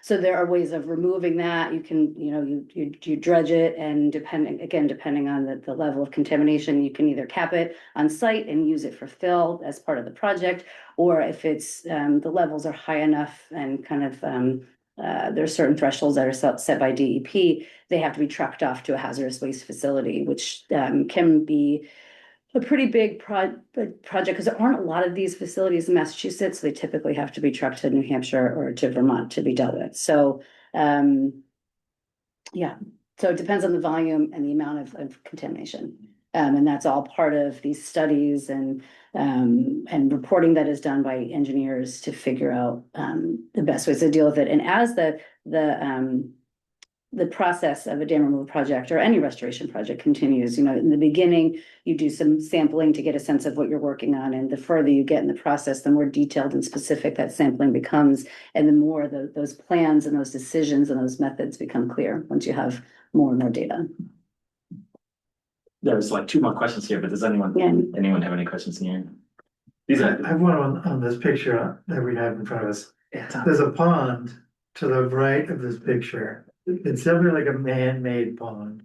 So there are ways of removing that. You can, you dredge it, and depending on the level of contamination, you can either cap it on site and use it for fill as part of the project, or if it's the levels are high enough and kind of there are certain thresholds that are set by DEP, they have to be trucked off to a hazardous waste facility, which can be a pretty big project because there aren't a lot of these facilities in Massachusetts. So they typically have to be trucked to New Hampshire or to Vermont to be dealt with. So, so it depends on the volume and the amount of contamination. And that's all part of these studies and reporting that is done by engineers to figure out the best ways to deal with it. And as the process of a dam removal project or any restoration project continues, in the beginning, you do some sampling to get a sense of what you're working on. And the further you get in the process, the more detailed and specific that sampling becomes. And the more those plans and those decisions and those methods become clear once you have more and more data. There's like two more questions here, but does anyone have any questions in here? These I are, have one on this picture that we have in front of us. yeah, There's a pond to the right of this picture. It's definitely like a man-made pond.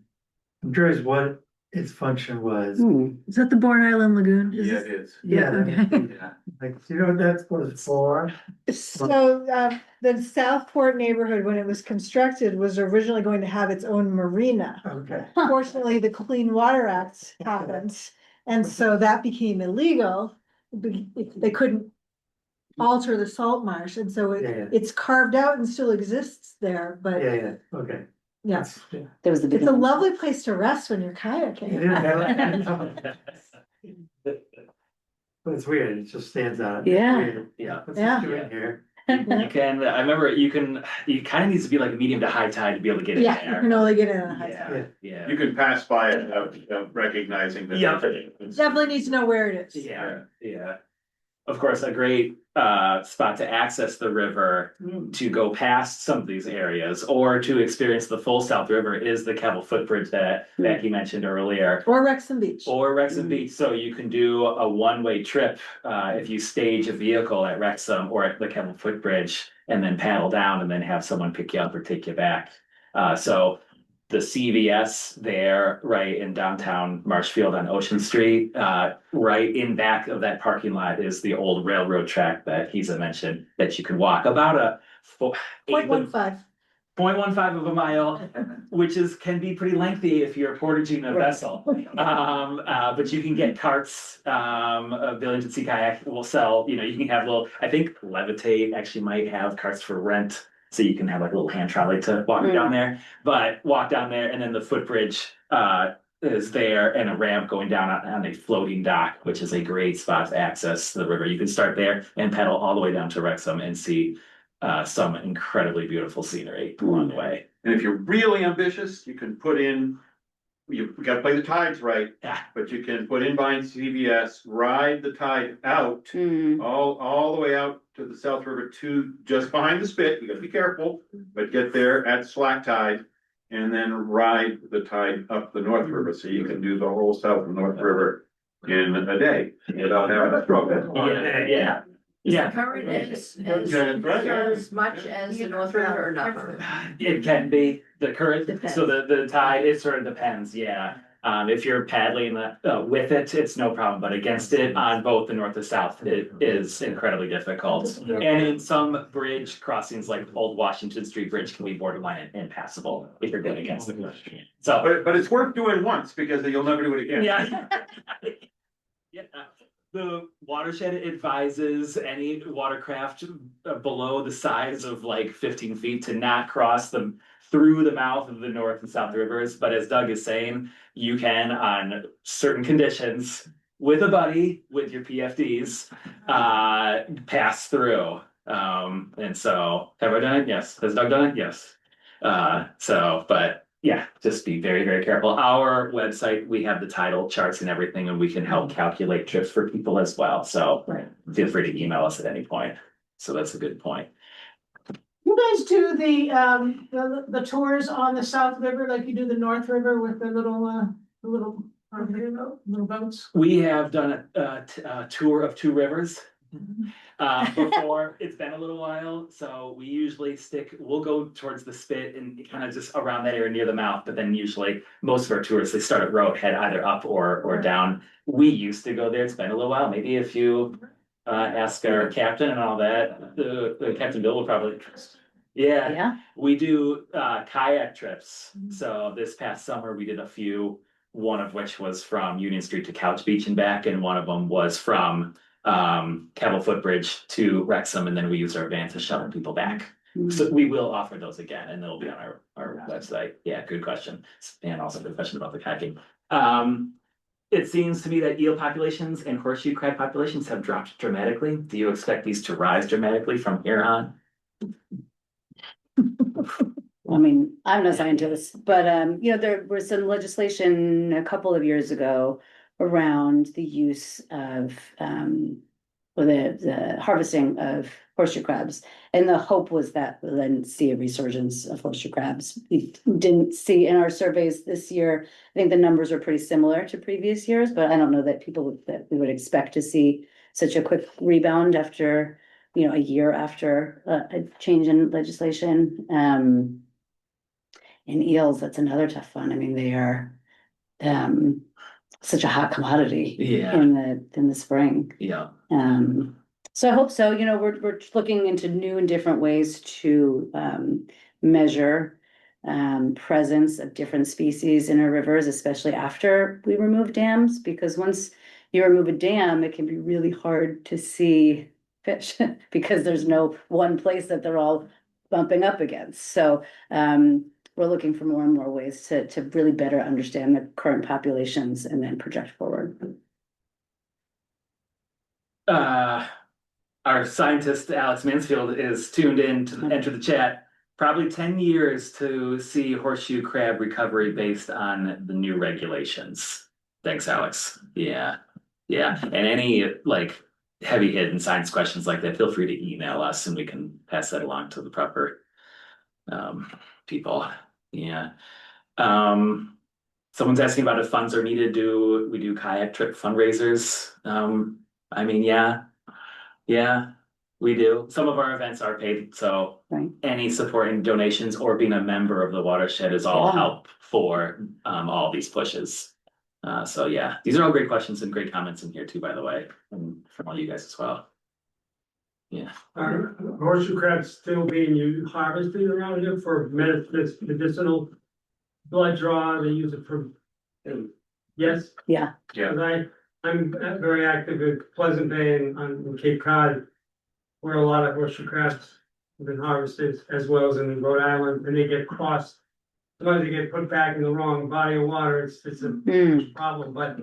I'm curious what its function was. Is that the Bourne Island Lagoon? Yeah, it is. Yeah, Okay. yeah. like, do you know what that's was for? So, the Southport neighborhood, when it was constructed, was originally going to have its own marina. Okay. Fortunately, the Clean Water Act happened, and so that became illegal. They couldn't alter the salt marsh, and so Yeah. it's carved out and still exists there, but Yeah, okay. yeah. Yeah. There was the It's a beginning. lovely place to rest when you're It kayaking. is, but it's weird, it just stands out. Yeah. Weird. Yeah. What's Yeah. it doing here? You can, I remember it kind of needs to be like medium to high tide to be able to get in Yeah, you there. can only get in on a high Yeah, tide. yeah. You can pass by it without recognizing that. Yeah. Definitely need to know where it is. Yeah, yeah. Of course, a great spot to access the river to go past some of these areas or to experience the full South River is the Keble Footbridge that Becky mentioned earlier. Or Wrexham Beach. Or Wrexham Beach, so you can do a one-way trip if you stage a vehicle at Wrexham or at the Keble Footbridge and then paddle down and then have someone pick you up or take you back. So the CVS there, right in downtown Marshfield on Ocean Street, right in back of that parking lot is the old railroad track that Kezia mentioned that you can walk about a 0.15. 0.15 of a mile, which can be pretty lengthy if you're portaging a vessel. But you can get carts, Village at Sea Kayak will sell, you can have I think Levitate actually might have carts for rent. So you can have like a little hand trolley to walk down there, but walk down there and then the footbridge is there and a ramp going down on a floating dock, which is a great spot to access the river. You can start there and pedal all the way down to Wrexham and see some incredibly beautiful scenery along the way. And if you're really ambitious, you can put in, you gotta play the tides right. Yeah. But you can put in behind CVS, ride the tide out, all the way out to the South River to just behind the spit. You gotta be careful, but get there at slack tide. And then ride the tide up the North River, so you can do the whole South and North River in a day without having a struggle. Yeah. The current is as much as the North River or not? It can be the current, Depends. so the tide, it sort of depends, yeah. If you're paddling with it, it's no problem, but against it on both the north and south, it is incredibly difficult. And in some bridge crossings, like Old Washington Street Bridge, can be borderline impassable if you're good against it. So, But it's worth doing once because you'll never do it again. yeah. Yeah, the watershed advises any watercraft below the size of like 15 feet to not cross them through the mouth of the north and south rivers. But as Doug is saying, you can on certain conditions with a buddy, with your PFDs, pass through. And so have I done it? Yes. Has Doug done it? Yes. But yeah, just be very, very careful. Our website, we have the title charts and everything, and we can help calculate trips for people as well. So feel free to email us at any point. So that's a good point. You guys do the tours on the South River like you do the North River with the little boats? We have done a tour of two rivers. Before. It's been a little while, so we usually we'll go towards the spit and kind of just around that area near the mouth, but then usually most of our tours, they start at road, head either up or down. We used to go there, it's been a little while, maybe if you ask our captain and all that, the Captain Bill will probably. Yeah, we do kayak trips. So this past summer, we did a few, one of which was from Union Street to Couch Beach and back, and one of them was from Cabell Footbridge to Wrexham, and then we use our van to shuttle people back. So we will offer those again, and they'll be on our website. Yeah, good question. And also good question about the kayaking. It seems to me that eel populations and horseshoe crab populations have dropped dramatically. Do you expect these to rise dramatically from here on? I mean, I'm no scientist, but there was some legislation a couple of years ago around the use of or the harvesting of horseshoe crabs. And the hope was that we'll then see a resurgence of horseshoe crabs. We didn't see in our surveys this year. I think the numbers are pretty similar to previous years, but I don't know that that we would expect to see such a quick rebound after, a year after a change in legislation. And eels, that's another tough one. I mean, they are such a hot commodity in the spring. Yeah. So I hope so. We're looking into new and different ways to measure presence of different species in our rivers, especially after we remove dams, because once you remove a dam, it can be really hard to see fish because there's no one place that they're all bumping up against. So we're looking for more and more ways to really better understand the current populations and then project forward. Our scientist, Alex Mansfield, is tuned in to enter the chat. Probably 10 years to see horseshoe crab recovery based on the new regulations. Thanks, Alex. Yeah. And any heavy hitting science questions like that, feel free to email us and we can pass that along to the proper people. Yeah. Someone's asking about if funds are needed. Do we do kayak trip fundraisers? I mean, yeah, we do. Some of our events are paid, so any supporting donations or being a member of the watershed is all help for all these pushes. So yeah, these are all great questions and great comments in here too, by the way, and from all you guys as well. Yeah. Are horseshoe crabs still being harvested around here for medicinal blood draw? They use it for. Yes. Yeah. I'm very active in Pleasant Bay and on Cape Cod, where a lot of horseshoe crabs have been harvested, as well as in Rhode Island, and they get crossed. Sometimes they get put back in the wrong body of water. It's a huge problem, but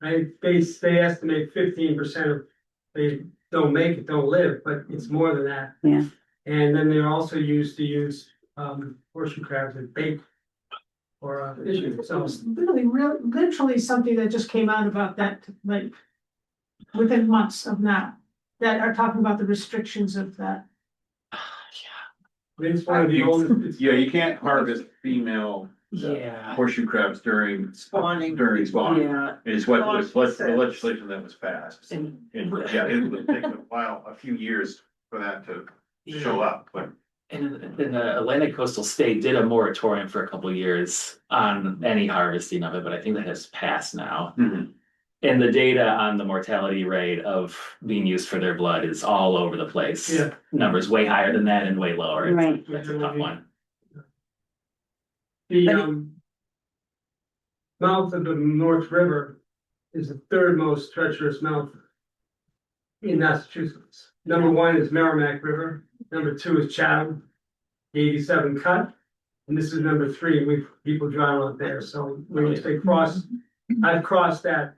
they estimate 15% of they don't make it, don't live, but it's more than that. Yeah. And then they're also used to use horseshoe crabs as bait or fishing. So Literally something that just came out about that, within months of now, that are talking about the restrictions of that. it's one of the oldest. You can't harvest female horseshoe crabs during spawning. Yeah. Is what the legislation that was passed. And it would take a while, a few years for that to show up, but And the Atlantic Coastal State did a moratorium for a couple of years on any harvesting of it, but I think that has passed now. Mhm. And the data on the mortality rate of being used for their blood is all over the place. Yeah. Numbers way higher than that and way lower. Right. That's a tough one. The, But mouth of the North River is the third most treacherous mouth in Massachusetts. Number one is Merrimack River, number two is Chatham, the 87 cut, and this is number three, people drive out there, so when they cross, I've crossed that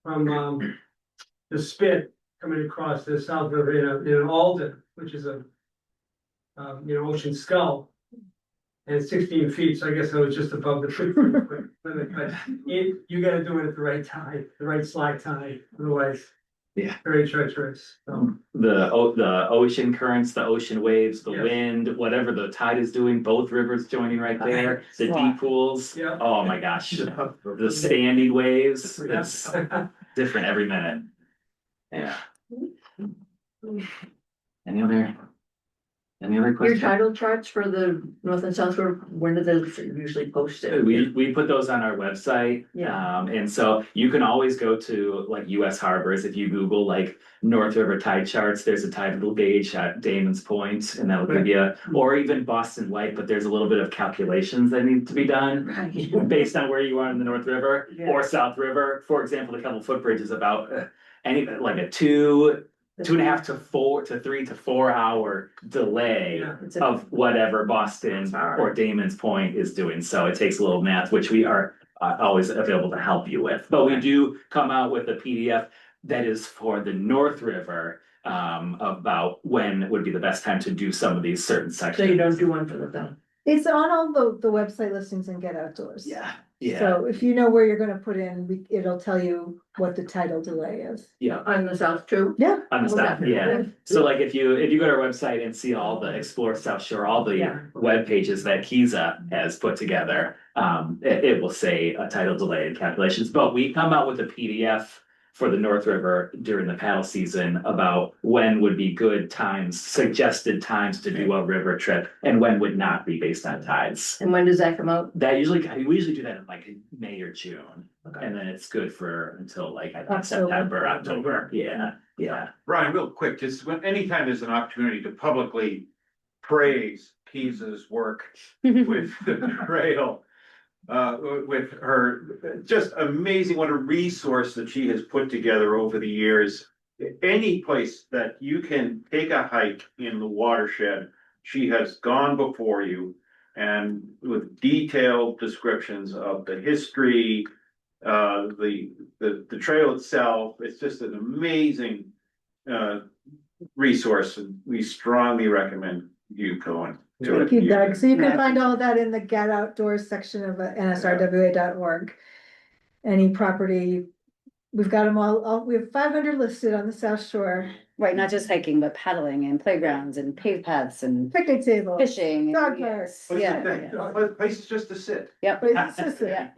from, the Spit coming across the South River in an Alden, which is a, ocean skull. And it's 16 feet, so I guess I was just above the tree limit, but you gotta do it at the right tide, the right slack tide, otherwise. Yeah. Very treacherous, so. The ocean currents, the ocean waves, the Yeah. wind, whatever the tide is doing, both rivers joining right there, the deep pools. Yeah. Oh my gosh, the standing waves, it's different every minute. Yeah. Any other Your questions? title charts for the North and South River, when do those usually posted? We put those on our website. Yeah. And so you can always go to like US Harbors. If you Google like North River tide charts, there's a tidal gauge at Damon's Point, and that'll give you, or even Boston Light, but there's a little bit of calculations that need to be done Right. based on where you are in the North River Yeah. or South River. For example, the couple footbridge is about any like a 2.5 to 3 to 4 hour delay Yeah. It's a- of whatever Boston or Damon's Point is doing. So it takes a little math, which we are always available to help you with. But we do come out with a PDF that is for the North River about when would be the best time to do some of these certain So sections. you don't do one for the town? It's on all the website listings and Get Outdoors. Yeah, yeah, So if you know where you're gonna put in, it'll tell you what the tidal delay is. yeah. On the South too? Yeah. On the stuff, Okay. yeah. So like if you go to our website and see all the Explore South Shore, all the Yeah. web pages that Kezia has put together, it will say a tidal delay and calculations, but we come out with a PDF for the North River during the paddle season about when would be good times, suggested times to do a river trip and when would not be based on tides. And when does that come out? That we usually do that in like May or June, Okay. and then it's good for until like I think October. September, October. Yeah. Brian, real quick, just anytime there's an opportunity to publicly praise Kezia's work with the trail. With her, just amazing, what a resource that she has put together over the years. Any place that you can take a hike in the watershed, she has gone before you. And with detailed descriptions of the history, the trail itself, it's just an amazing resource, and we strongly recommend you going to it. Thank you, Doug. So you can find all of that in the Get Outdoors section of NSRWA.org. Any property, we've got them all, we have 500 listed on the South Shore. Right, not just hiking, but paddling and playgrounds and paved paths and Picnic table. fishing. Dog Yes, parks. yeah. Places just to sit. Yep. But it's just Yeah.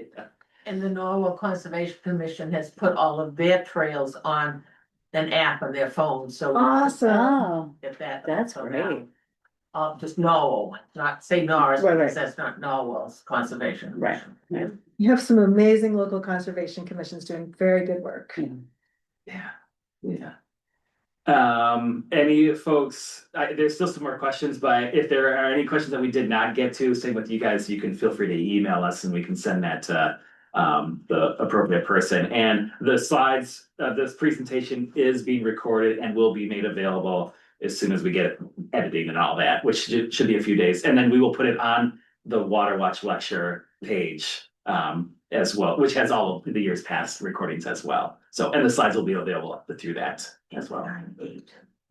And the Norwell Conservation Commission has put all of their trails on an app on their phone, so. awesome. Oh, If that. that's so great. now, just Norwell, not say Norris, Right, right. because that's not Norwell's Conservation. Right, Commission. right. You have some amazing local conservation commissions doing very good work. Yeah. Any folks, there's still some more questions, but if there are any questions that we did not get to, same with you guys, you can feel free to email us and we can send that to the appropriate person. And the slides of this presentation is being recorded and will be made available as soon as we get editing and all that, which should be a few days. And then we will put it on the WaterWatch lecture page as well, which has all of the years past recordings as well. So, and the slides will be available through that as well.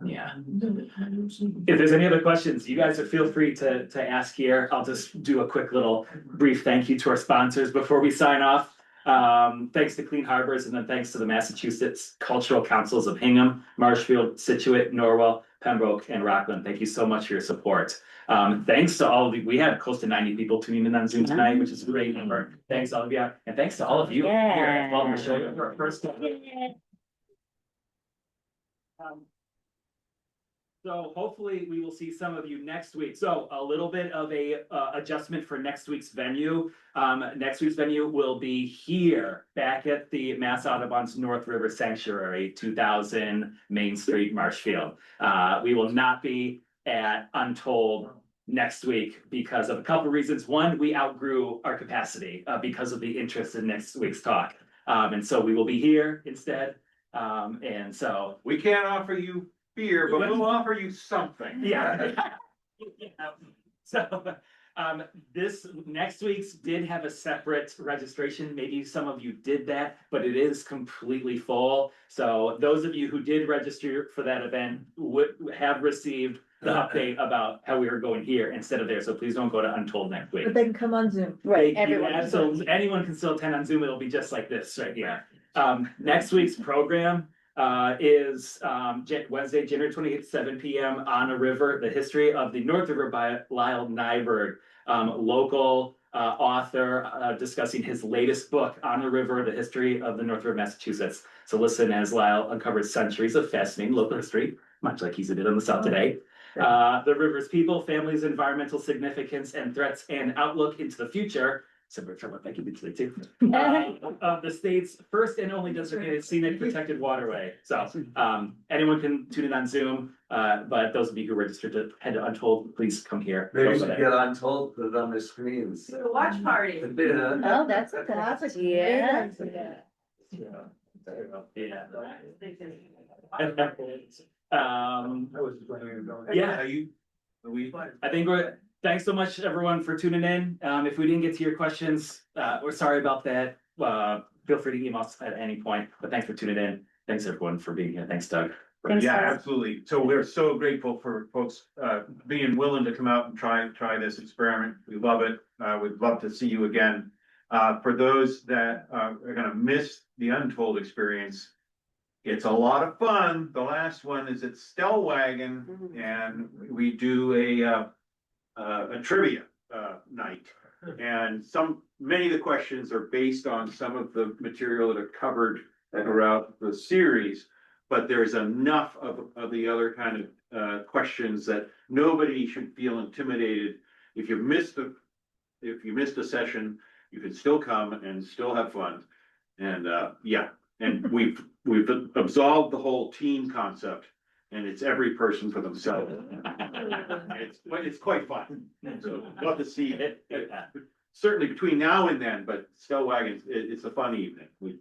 Yeah. If there's any other questions, you guys feel free to ask here. I'll just do a quick little brief thank you to our sponsors before we sign off. Thanks to Clean Harbors, and then thanks to the Massachusetts Cultural Councils of Hingham, Marshfield, Situate, Norwell, Pembroke, and Rockland. Thank you so much for your support. Thanks to all of you. We had close to 90 people tuning in on Zoom tonight, which is a great number. Thanks to all of you, and thanks to all of you here at Baltimore Show for our first time. So hopefully we will see some of you next week. So a little bit of a adjustment for next week's venue. Next week's venue will be here, back at the Mass Audubon's North River Sanctuary, 2000 Main Street, Marshfield. We will not be at Untold next week because of a couple reasons. One, we outgrew our capacity because of the interest in next week's talk. And so we will be here instead. And so We can't offer you beer, but we'll offer you something. yeah. So, this next week's did have a separate registration. Maybe some of you did that, but it is completely full. So those of you who did register for that event would have received the update about how we were going here instead of there. So please don't go to Untold next week. But they can come on Zoom. Right, Thank you. everyone. So anyone can still attend on Zoom. It'll be just like this right here. Next week's program is Wednesday, January 28th, 7 p.m. on a river, the history of the North River by Lyle Nyberg, local author discussing his latest book, On a River, the history of the North River, Massachusetts. So listen as Lyle uncovers centuries of fascinating local history, much like he's did on the South today. The river's people, families, environmental significance, and threats and outlook into the future. Similar to what Becky did today too. Of the state's first and only designated scenic protected waterway. So anyone can tune in on Zoom, but those of you who registered to head to Untold, please come here. Maybe we should get Untold, put it on the screens. The watch party. Yeah. Oh, that's a good, yeah. Yeah. I was just wondering. Yeah. We, I think thanks so much everyone for tuning in. If we didn't get to your questions, we're sorry about that. Feel free to email us at any point, but thanks for tuning in. Thanks everyone for being here. Thanks, Doug. Thanks, yeah, guys. absolutely. So we're so grateful for folks being willing to come out and try this experiment. We love it. We'd love to see you again. For those that are gonna miss the Untold experience, it's a lot of fun. The last one is at Stellwagen, and we do a trivia night. And many of the questions are based on some of the material that are covered throughout the series, but there's enough of the other kind of questions that nobody should feel intimidated. If you missed a session, you can still come and still have fun. And yeah, and we've absolved the whole team concept, and it's every person for themselves. It's quite fun. So love to see it. Certainly between now and then, but Stellwagen, it's a fun evening. We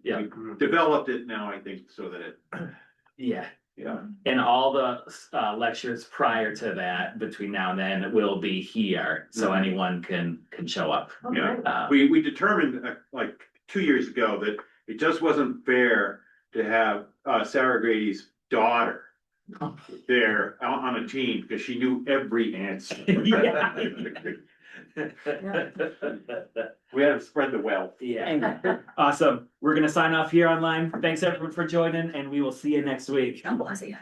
developed it now, I think, so that it. Yeah. Yeah. And all the lectures prior to that, between now and then, will be here, so anyone can show up. Yeah, we determined like 2 years ago that it just wasn't fair to have Sarah Grady's daughter there on a team because she knew every answer. We had to spread the wealth. Yeah. Awesome. We're gonna sign off here online. Thanks everyone for joining, and we will see you next week. John Blasey.